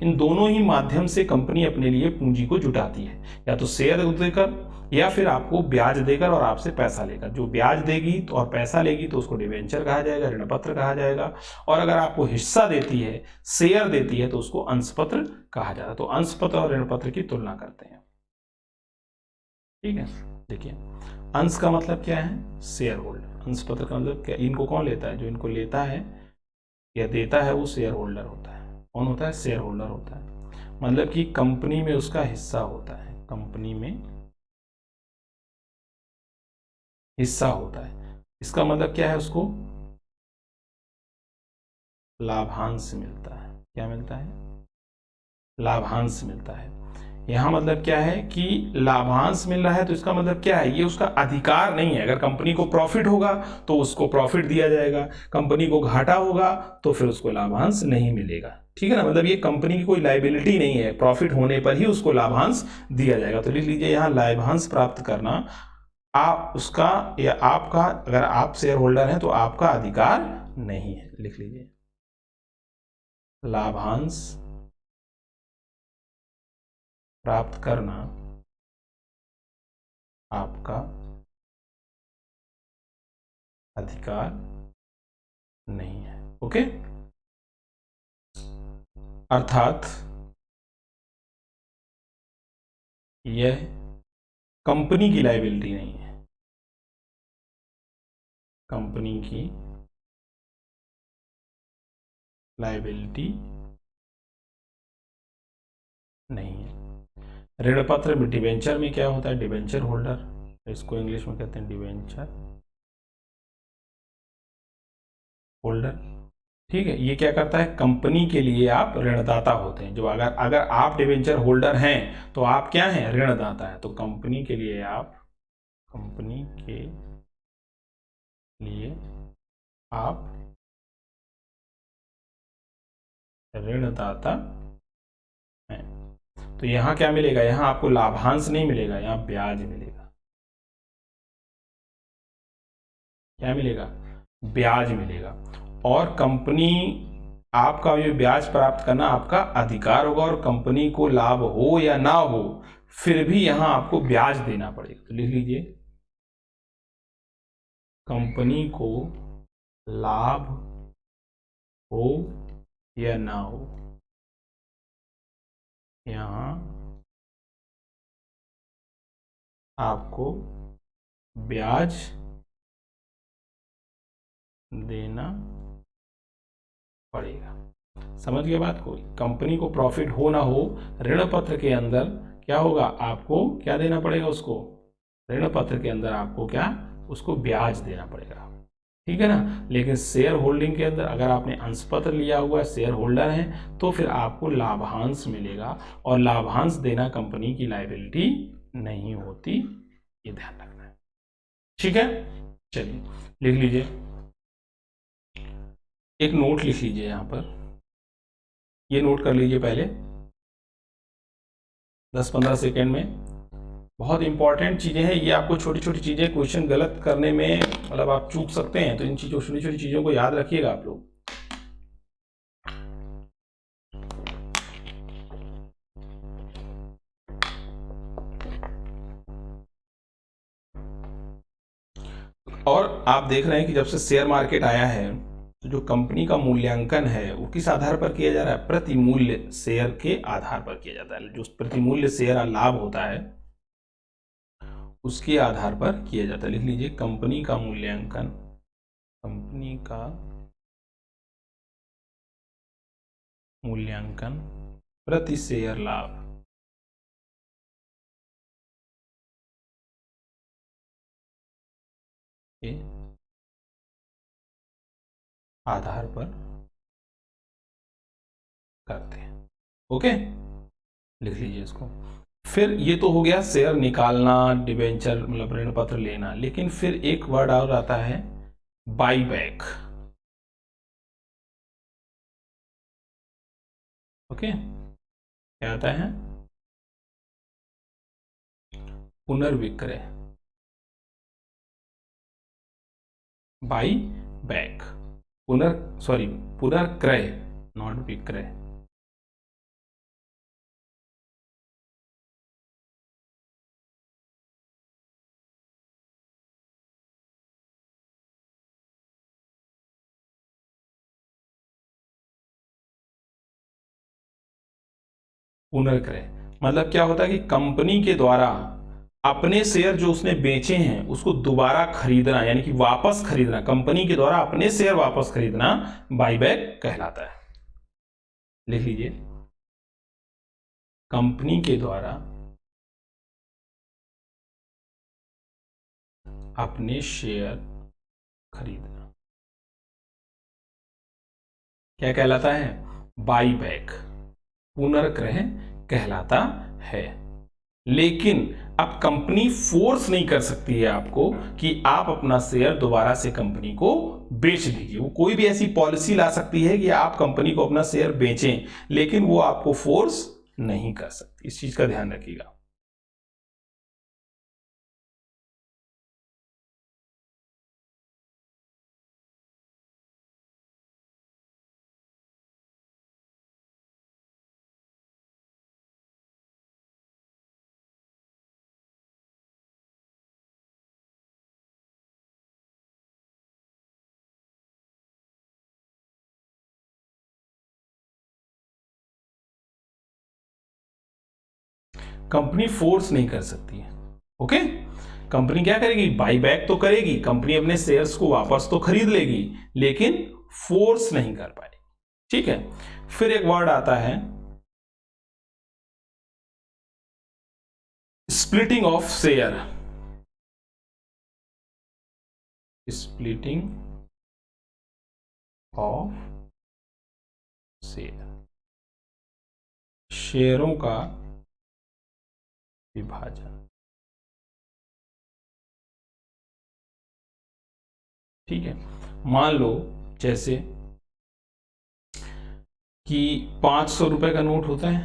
इन दोनों ही माध्यम से कंपनी अपने लिए पूंजी को जुटाती है, या तो शेयर देकर या फिर आपको ब्याज देकर और आपसे पैसा लेकर। जो ब्याज देगी तो और पैसा लेगी तो उसको डिवेंचर कहा जाएगा, ऋण पत्र कहा जाएगा। और अगर आपको हिस्सा देती है, शेयर देती है, तो उसको अंशपत्र कहा जाएगा। तो अंशपत्र और ऋण पत्र की तुलना करते हैं। ठीक है, देखिए अंश का मतलब क्या है, शेयर होल्डर। अंशपत्र का मतलब क्या, इनको कौन लेता है, जो इनको लेता है या देता है वो शेयर होल्डर होता है। कौन होता है, शेयर होल्डर होता है। मतलब कि कंपनी में उसका हिस्सा होता है, कंपनी में हिस्सा होता है। इसका मतलब क्या है, उसको लाभांश मिलता है। क्या मिलता है, लाभांश मिलता है। यहां मतलब क्या है कि लाभांश मिल रहा है, तो इसका मतलब क्या है, ये उसका अधिकार नहीं है। अगर कंपनी को प्रॉफिट होगा तो उसको प्रॉफिट दिया जाएगा, कंपनी को घाटा होगा तो फिर उसको लाभांश नहीं मिलेगा। ठीक है ना, मतलब ये कंपनी की कोई लायबिलिटी नहीं है, प्रॉफिट होने पर ही उसको लाभांश दिया जाएगा। तो लिख लीजिए यहाँ लाभांश प्राप्त करना आप उसका या आपका, अगर आप शेयर होल्डर हैं तो आपका अधिकार नहीं है। लिख लीजिए लाभांश प्राप्त करना आपका अधिकार नहीं है। ओके, अर्थात यह कंपनी की लायबिलिटी नहीं है, कंपनी की लायबिलिटी नहीं है। ऋण पत्र में, डिवेंचर में क्या होता है, डिवेंचर होल्डर, इसको इंग्लिश में कहते हैं डिवेंचर होल्डर। ठीक है, ये क्या करता है, कंपनी के लिए आप ऋणदाता होते हैं। जो अगर आप डिवेंचर होल्डर हैं तो आप क्या हैं, ऋणदाता है। तो कंपनी के लिए आप, कंपनी के लिए आप ऋणदाता हैं। तो यहां क्या मिलेगा, यहां आपको लाभांश नहीं मिलेगा, यहां ब्याज मिलेगा। क्या मिलेगा, ब्याज मिलेगा। और कंपनी, आपका ये ब्याज प्राप्त करना आपका अधिकार होगा, और कंपनी को लाभ हो या ना हो फिर भी यहां आपको ब्याज देना पड़ेगा। तो लिख लीजिए कंपनी को लाभ हो या ना हो, यहां आपको ब्याज देना पड़ेगा। समझ गए बात को, कंपनी को प्रॉफिट हो ना हो, ऋण पत्र के अंदर क्या होगा, आपको क्या देना पड़ेगा, उसको ऋण पत्र के अंदर आपको क्या, उसको ब्याज देना पड़ेगा। ठीक है ना। लेकिन शेयर होल्डिंग के अंदर अगर आपने अंशपत्र लिया हुआ है, शेयर होल्डर हैं, तो फिर आपको लाभांश मिलेगा, और लाभांश देना कंपनी की लायबिलिटी नहीं होती, ये ध्यान रखना है। ठीक है, चलिए लिख लीजिए, एक नोट लिख लीजिए यहां पर, ये नोट कर लीजिए पहले 10-15 सेकेंड में। बहुत इंपॉर्टेंट चीजें हैं ये, आपको छोटी छोटी चीजें क्वेश्चन गलत करने में मतलब आप चूक सकते हैं, तो इन चीजों, छोटी छोटी चीजों को याद रखिएगा आप लोग। और आप देख रहे हैं कि जब से शेयर मार्केट आया है तो जो कंपनी का मूल्यांकन है वो किस आधार पर किया जा रहा है, प्रतिमूल्य शेयर के आधार पर किया जाता है। जो प्रतिमूल्य शेयर लाभ होता है उसके आधार पर किया जाता है। लिख लीजिए कंपनी का मूल्यांकन, कंपनी का मूल्यांकन प्रति शेयर लाभ के आधार पर करते हैं। ओके, लिख लीजिए इसको। फिर ये तो हो गया शेयर निकालना, डिबेंचर मतलब ऋण पत्र लेना, लेकिन फिर एक वर्ड और आता है बाई बैक। ओके, क्या आता है? पुनर्विक्रय, बाई बैक, पुनर्क्रय, नॉट विक्रय। पुनर्क्रय मतलब क्या होता है कि कंपनी के द्वारा अपने शेयर जो उसने बेचे हैं उसको दोबारा खरीदना, यानी कि वापस खरीदना, कंपनी के द्वारा अपने शेयर वापस खरीदना बाईबैक कहलाता है। लिख लीजिए, कंपनी के द्वारा अपने शेयर खरीदना क्या कहलाता है? बाईबैक, पुनर्क्रय कहलाता है। लेकिन अब कंपनी फोर्स नहीं कर सकती है आपको कि आप अपना शेयर दोबारा से कंपनी को बेच दीजिए। वो कोई भी ऐसी पॉलिसी ला सकती है कि आप कंपनी को अपना शेयर बेचें, लेकिन वो आपको फोर्स नहीं कर सकती। इस चीज का ध्यान रखिएगा। कंपनी फोर्स नहीं कर सकती है। ओके, कंपनी क्या करेगी? बाई बैक तो करेगी, कंपनी अपने शेयर्स को वापस तो खरीद लेगी, लेकिन फोर्स नहीं कर पाएगी। ठीक है, फिर एक वर्ड आता है splitting of share. Splitting of share, शेयरों का विभाजन। ठीक है, मान लो जैसे कि 500 रुपए का नोट होता है,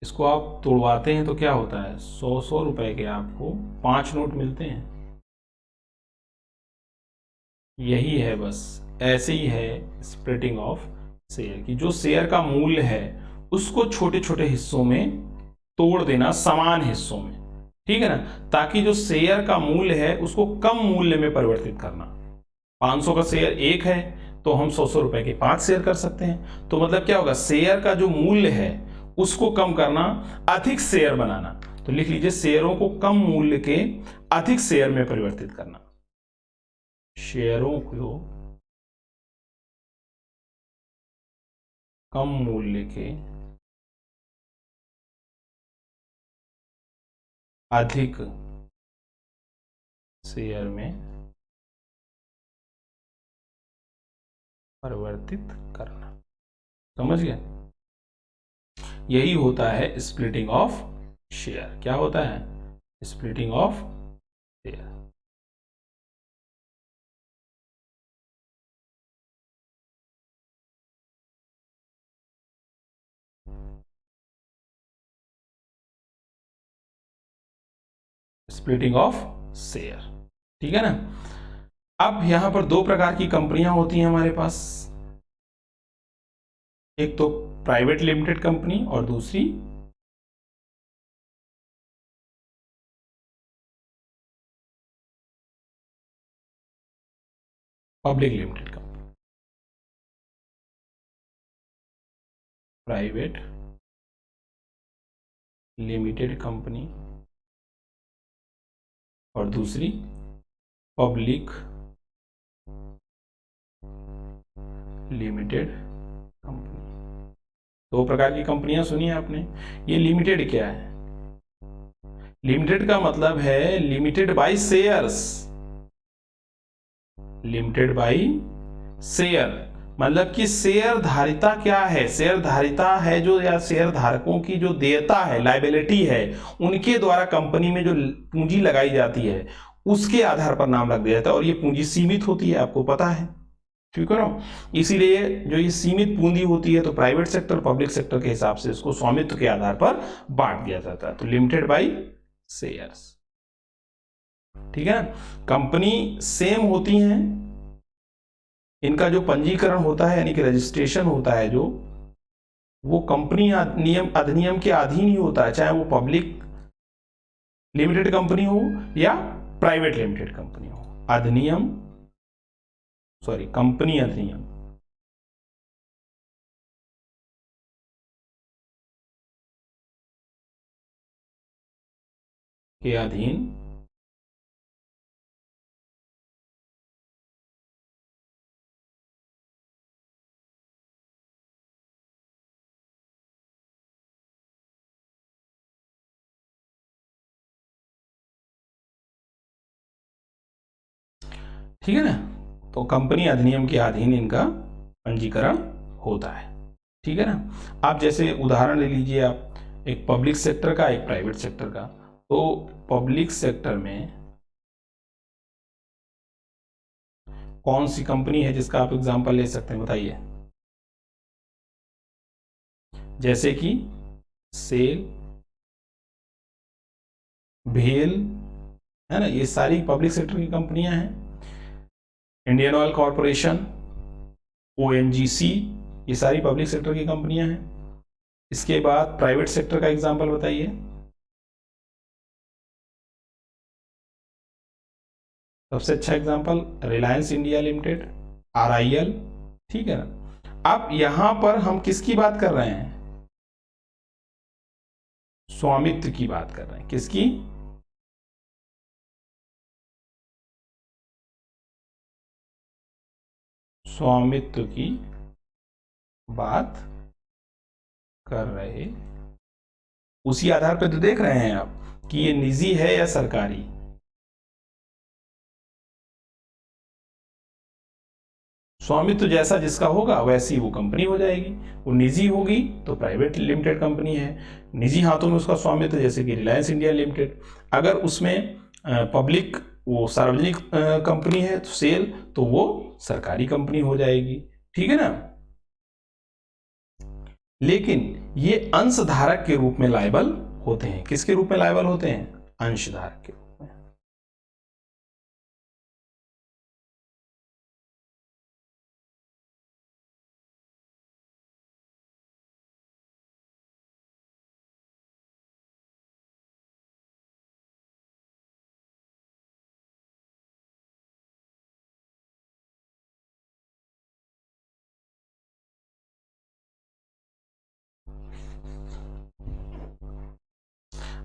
इसको आप तोड़वाते हैं तो क्या होता है? 100 रुपए के आपको 5 नोट मिलते हैं। यही है, बस ऐसे ही है स्प्लिटिंग ऑफ शेयर की। जो शेयर का मूल्य है उसको छोटे छोटे हिस्सों में तोड़ देना, समान हिस्सों में। ठीक है ना, ताकि जो शेयर का मूल्य है उसको कम मूल्य में परिवर्तित करना। 500 का शेयर एक है तो हम 100 रुपए के 5 शेयर कर सकते हैं। तो मतलब क्या होगा? शेयर का जो मूल्य है उसको कम करना, अधिक शेयर बनाना। तो लिख लीजिए, शेयरों को कम मूल्य के अधिक शेयर में परिवर्तित करना। शेयरों को कम मूल्य के अधिक शेयर में परिवर्तित करना। समझ गए? यही होता है स्प्लिटिंग ऑफ शेयर। क्या होता है? Splitting of share. Splitting of share, ठीक है ना। अब यहां पर दो प्रकार की कंपनियां होती हैं हमारे पास, एक तो प्राइवेट लिमिटेड कंपनी और दूसरी public limited company. Private limited company और दूसरी पब्लिक लिमिटेड कंपनी। दो प्रकार की कंपनियां सुनी है आपने। ये लिमिटेड क्या है? लिमिटेड का मतलब है limited by shares, limited by share, मतलब कि शेयर धारिता क्या है? शेयर धारिता है जो, या शेयर धारकों की जो देयता है, लाइबिलिटी है, उनके द्वारा कंपनी में जो पूंजी लगाई जाती है उसके आधार पर नाम लग दिया जाता है। और ये पूंजी सीमित होती है, आपको पता है, ठीक है ना। इसीलिए जो ये सीमित पूंजी होती है तो प्राइवेट सेक्टर पब्लिक सेक्टर के हिसाब से इसको स्वामित्व के आधार पर बांट दिया जाता है। तो लिमिटेड बाय शेयर्स, ठीक है ना। कंपनी सेम होती हैं, इनका जो पंजीकरण होता है यानी कि रजिस्ट्रेशन होता है जो, वो कंपनी नियम अधिनियम के अधीन ही होता है, चाहे वो पब्लिक लिमिटेड कंपनी हो या प्राइवेट लिमिटेड कंपनी हो। अधिनियम, सॉरी, कंपनी अधिनियम के अधीन ठीक है ना। तो कंपनी अधिनियम के अधीन इनका पंजीकरण होता है, ठीक है ना। आप जैसे उदाहरण ले लीजिए, आप एक पब्लिक सेक्टर का, एक प्राइवेट सेक्टर का। तो पब्लिक सेक्टर में कौन सी कंपनी है जिसका आप एग्जांपल ले सकते हैं, बताइए। जैसे कि सेल, भेल, है ना, ये सारी पब्लिक सेक्टर की कंपनियां हैं। इंडियन ऑयल कॉरपोरेशन, ओएनजीसी, ये सारी पब्लिक सेक्टर की कंपनियां हैं। इसके बाद प्राइवेट सेक्टर का एग्जांपल बताइए। सबसे अच्छा example Reliance India limited, RIL, ठीक है ना। अब यहां पर हम किसकी बात कर रहे हैं? स्वामित्व की बात कर रहे हैं। किसकी? स्वामित्व की बात कर रहे, उसी आधार पर तो देख रहे हैं आप कि ये निजी है या सरकारी। स्वामित्व जैसा जिसका होगा वैसी वो कंपनी हो जाएगी। वो निजी होगी तो प्राइवेट लिमिटेड कंपनी है, निजी हाथों में उसका स्वामित्व, जैसे कि रिलायंस इंडिया लिमिटेड। अगर उसमें पब्लिक, वो सार्वजनिक कंपनी है, तो सेल, तो वो सरकारी कंपनी हो जाएगी, ठीक है ना। लेकिन ये अंशधारक के रूप में लायबल होते हैं। किसके रूप में लायबल होते हैं? अंशधारक के रूप में।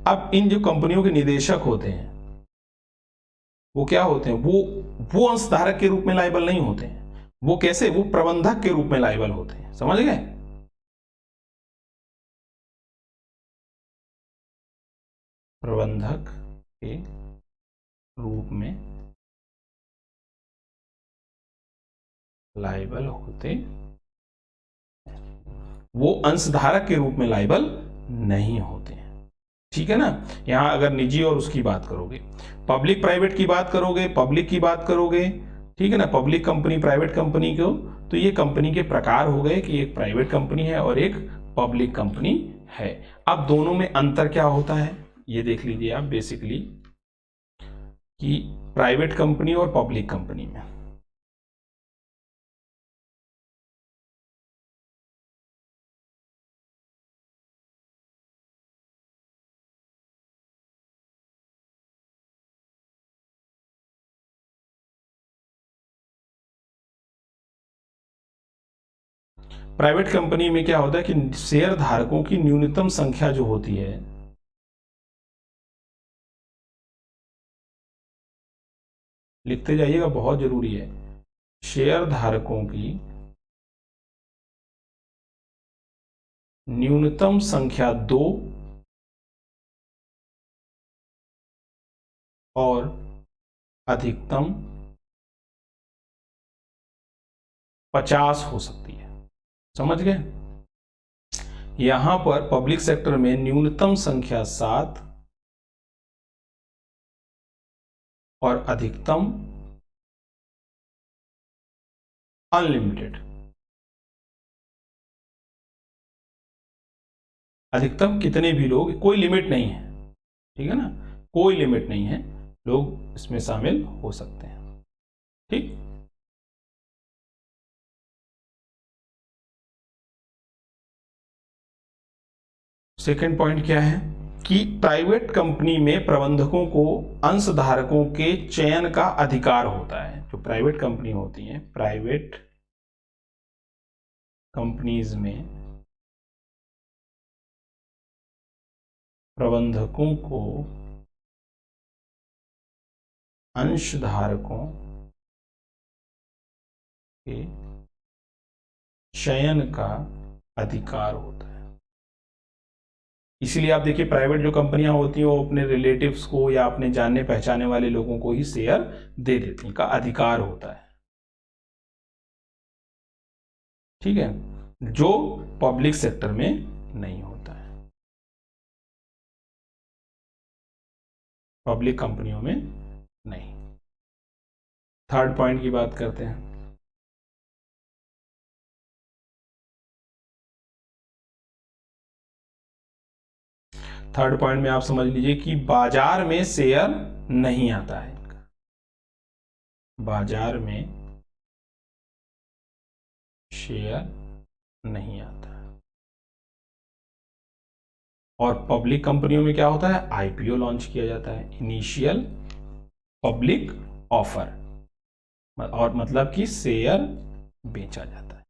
अब इन जो कंपनियों के निदेशक होते हैं वो क्या होते हैं? वो अंशधारक के रूप में लायबल नहीं होते हैं। वो कैसे? वो प्रबंधक के रूप में लायबल होते हैं, समझ गए। प्रबंधक के रूप में लायबल होते, वो अंशधारक के रूप में लायबल नहीं होते हैं, ठीक है ना। यहां अगर निजी और उसकी बात करोगे, पब्लिक प्राइवेट की बात करोगे, पब्लिक की बात करोगे, ठीक है ना, पब्लिक कंपनी प्राइवेट कंपनी को, तो ये कंपनी के प्रकार हो गए कि एक प्राइवेट कंपनी है और एक पब्लिक कंपनी है। अब दोनों में अंतर क्या होता है ये देख लीजिए आप बेसिकली, कि प्राइवेट कंपनी और पब्लिक कंपनी में प्राइवेट कंपनी में क्या होता है कि शेयर धारकों की न्यूनतम संख्या जो होती है, लिखते जाइएगा, बहुत जरूरी है, शेयर धारकों की न्यूनतम संख्या 2 और अधिकतम 50 हो सकती है। समझ गए? यहां पर पब्लिक सेक्टर में न्यूनतम संख्या 7 और अधिकतम अनलिमिटेड। अधिकतम कितने भी लोग, कोई लिमिट नहीं है, ठीक है ना, कोई लिमिट नहीं है, लोग इसमें शामिल हो सकते हैं। ठीक। सेकंड पॉइंट क्या है कि प्राइवेट कंपनी में प्रबंधकों को अंशधारकों के चयन का अधिकार होता है। जो प्राइवेट कंपनी होती हैं, प्राइवेट कंपनीज में प्रबंधकों को अंशधारकों के चयन का अधिकार होता है। इसलिए आप देखिए, प्राइवेट जो कंपनियां होती हैं वो अपने रिलेटिव्स को या अपने जानने पहचाने वाले लोगों को ही शेयर दे देती हैं, का अधिकार होता है। ठीक है, जो पब्लिक सेक्टर में नहीं होता है, पब्लिक कंपनियों में नहीं। थर्ड पॉइंट की बात करते हैं। थर्ड पॉइंट में आप समझ लीजिए कि बाजार में शेयर नहीं आता है इनका, बाजार में शेयर नहीं आता है। और पब्लिक कंपनियों में क्या होता है, आईपीओ लॉन्च किया जाता है, इनिशियल पब्लिक ऑफर, और मतलब कि शेयर बेचा जाता है।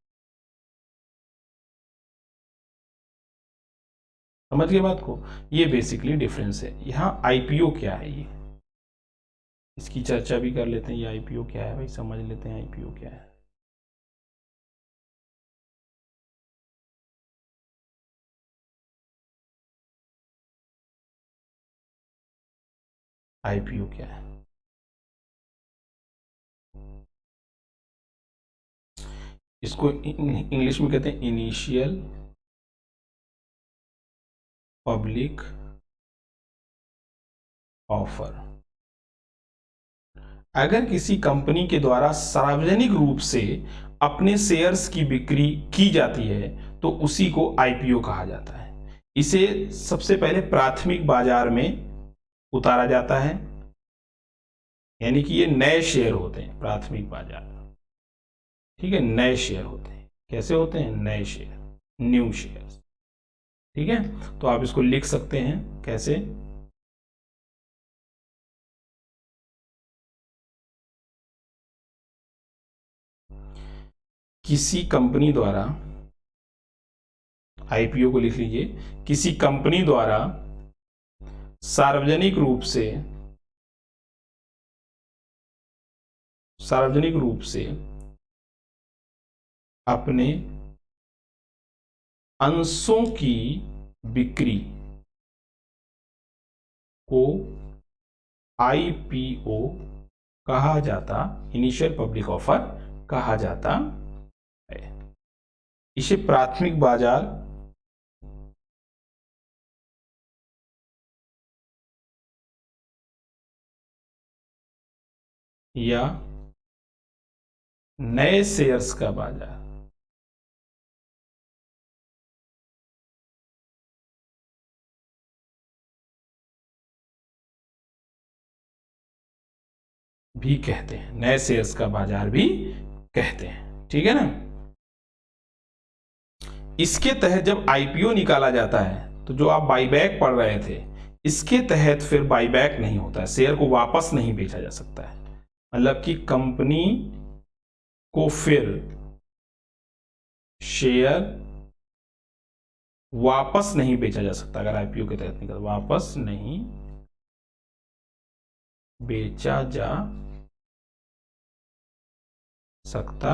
समझ गए बात को? ये बेसिकली डिफरेंस है। यहां आईपीओ क्या है, ये इसकी चर्चा भी कर लेते हैं। ये आईपीओ क्या है भाई, समझ लेते हैं आईपीओ क्या है। आईपीओ क्या है? इसको इंग्लिश में कहते हैं इनिशियल पब्लिक ऑफर। अगर किसी कंपनी के द्वारा सार्वजनिक रूप से अपने शेयर्स की बिक्री की जाती है तो उसी को आईपीओ कहा जाता है। इसे सबसे पहले प्राथमिक बाजार में उतारा जाता है, यानी कि ये नए शेयर होते हैं प्राथमिक बाजार। ठीक है, नए शेयर होते हैं। कैसे होते हैं? नए शेयर, न्यू शेयर। ठीक है, तो आप इसको लिख सकते हैं कैसे, किसी कंपनी द्वारा, आईपीओ को लिख लीजिए, किसी कंपनी द्वारा सार्वजनिक रूप से अपने अंशों की बिक्री को आईपीओ कहा जाता, इनिशियल पब्लिक ऑफर कहा जाता है। इसे प्राथमिक बाजार या नए शेयर्स का बाजार भी कहते हैं, नए शेयर्स का बाजार भी कहते हैं। ठीक है ना? इसके तहत जब आईपीओ निकाला जाता है तो जो आप बाईबैक पढ़ रहे थे, इसके तहत फिर बाईबैक नहीं होता है, शेयर को वापस नहीं बेचा जा सकता है। मतलब कि कंपनी को फिर शेयर वापस नहीं बेचा जा सकता। अगर आईपीओ के तहत निकल, वापस नहीं बेचा जा सकता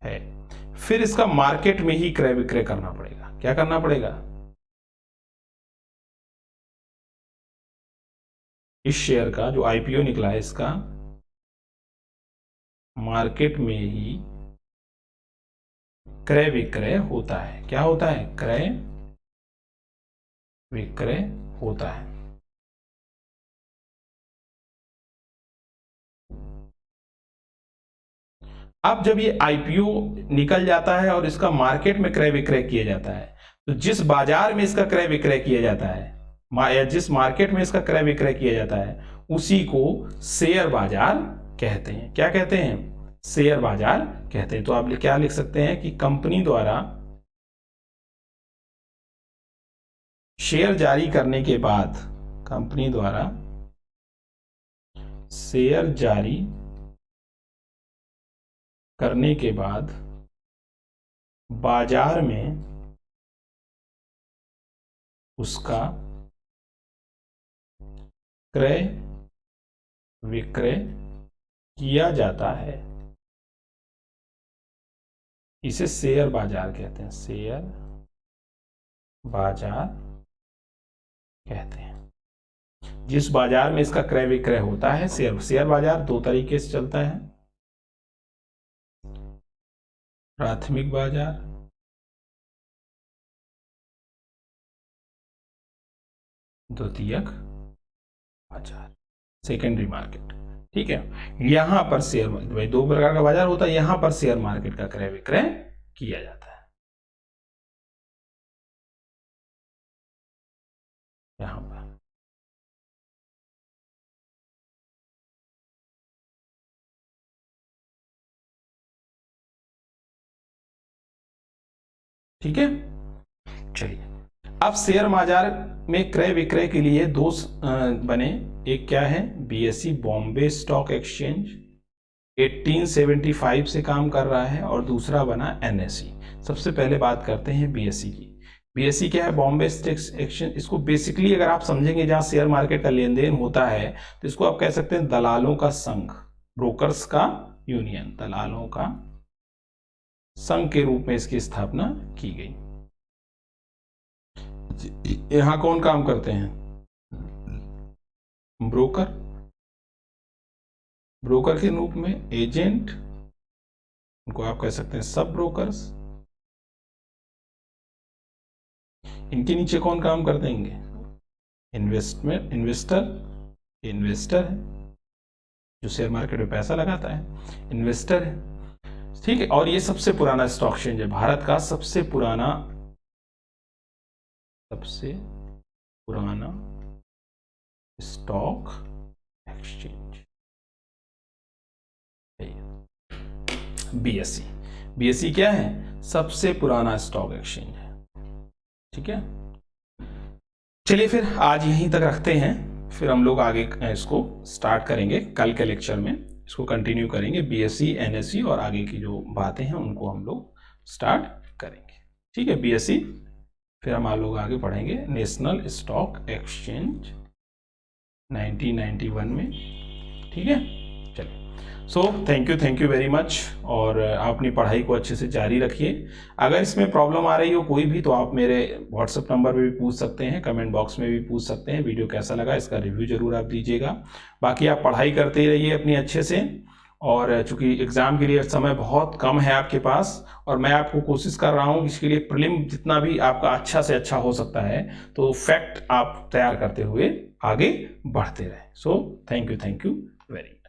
है, फिर इसका मार्केट में ही क्रय विक्रय करना पड़ेगा। क्या करना पड़ेगा? इस शेयर का जो आईपीओ निकला है इसका मार्केट में ही क्रय विक्रय होता है। क्या होता है? क्रय विक्रय होता है। अब जब ये आईपीओ निकल जाता है और इसका मार्केट में क्रय विक्रय किया जाता है, तो जिस बाजार में इसका क्रय विक्रय किया जाता है या जिस मार्केट में इसका क्रय विक्रय किया जाता है उसी को शेयर बाजार कहते हैं। क्या कहते हैं? शेयर बाजार कहते हैं। तो आप क्या लिख सकते हैं कि कंपनी द्वारा शेयर जारी करने के बाद, कंपनी द्वारा शेयर जारी करने के बाद बाजार में उसका क्रय विक्रय किया जाता है, इसे शेयर बाजार कहते हैं। शेयर बाजार कहते हैं। जिस बाजार में इसका क्रय विक्रय होता है, शेयर बाजार दो तरीके से चलता है, प्राथमिक बाजार, द्वितीयक बाजार, सेकेंडरी मार्केट। ठीक है, यहां पर शेयर, भाई दो प्रकार का बाजार होता है, यहां पर शेयर मार्केट का क्रय विक्रय किया जाता है। यहां पर ठीक है। चलिए, अब शेयर बाजार में क्रय विक्रय के लिए दो बने। एक क्या है? बीएसई, बॉम्बे स्टॉक एक्सचेंज, 1875 से काम कर रहा है, और दूसरा बना एनएसई। सबसे पहले बात करते हैं बीएसई की। बीएसई क्या है? Bombay stock exchange. इसको बेसिकली अगर आप समझेंगे, जहां शेयर मार्केट का लेन देन होता है, तो इसको आप कह सकते हैं दलालों का संघ, ब्रोकर्स का यूनियन, दलालों का संघ के रूप में इसकी स्थापना की गई। यहां कौन काम करते हैं? ब्रोकर, ब्रोकर के रूप में एजेंट, उनको आप कह सकते हैं सब ब्रोकर्स। इनके नीचे कौन काम कर देंगे? इन्वेस्टर है जो शेयर मार्केट में पैसा लगाता है, इन्वेस्टर है। ठीक है, और ये सबसे पुराना स्टॉक एक्सचेंज है, भारत का सबसे पुराना स्टॉक एक्सचेंज बीएसई। बीएसई क्या है? सबसे पुराना स्टॉक एक्सचेंज है। ठीक है, चलिए फिर आज यहीं तक रखते हैं, फिर हम लोग आगे इसको स्टार्ट करेंगे। कल के लेक्चर में इसको कंटिन्यू करेंगे। बीएसई, एनएसई और आगे की जो बातें हैं उनको हम लोग स्टार्ट करेंगे। ठीक है, बीएसई, फिर हम आप लोग आगे पढ़ेंगे नेशनल स्टॉक एक्सचेंज 1991 में। ठीक है, चलिए, so thank you very much, और आप अपनी पढ़ाई को अच्छे से जारी रखिए। अगर इसमें प्रॉब्लम आ रही हो कोई भी, तो आप मेरे व्हाट्सएप नंबर पे भी पूछ सकते हैं, कमेंट बॉक्स में भी पूछ सकते हैं। वीडियो कैसा लगा इसका रिव्यू जरूर आप दीजिएगा। बाकी आप पढ़ाई करते ही रहिए अपनी अच्छे से, और चूंकि एग्जाम के लिए समय बहुत कम है आपके पास, और मैं आपको कोशिश कर रहा हूँ इसके लिए प्रीलिम जितना भी आपका अच्छा से अच्छा हो सकता है, तो फैक्ट आप तैयार करते हुए आगे बढ़ते रहें। So thank you very much.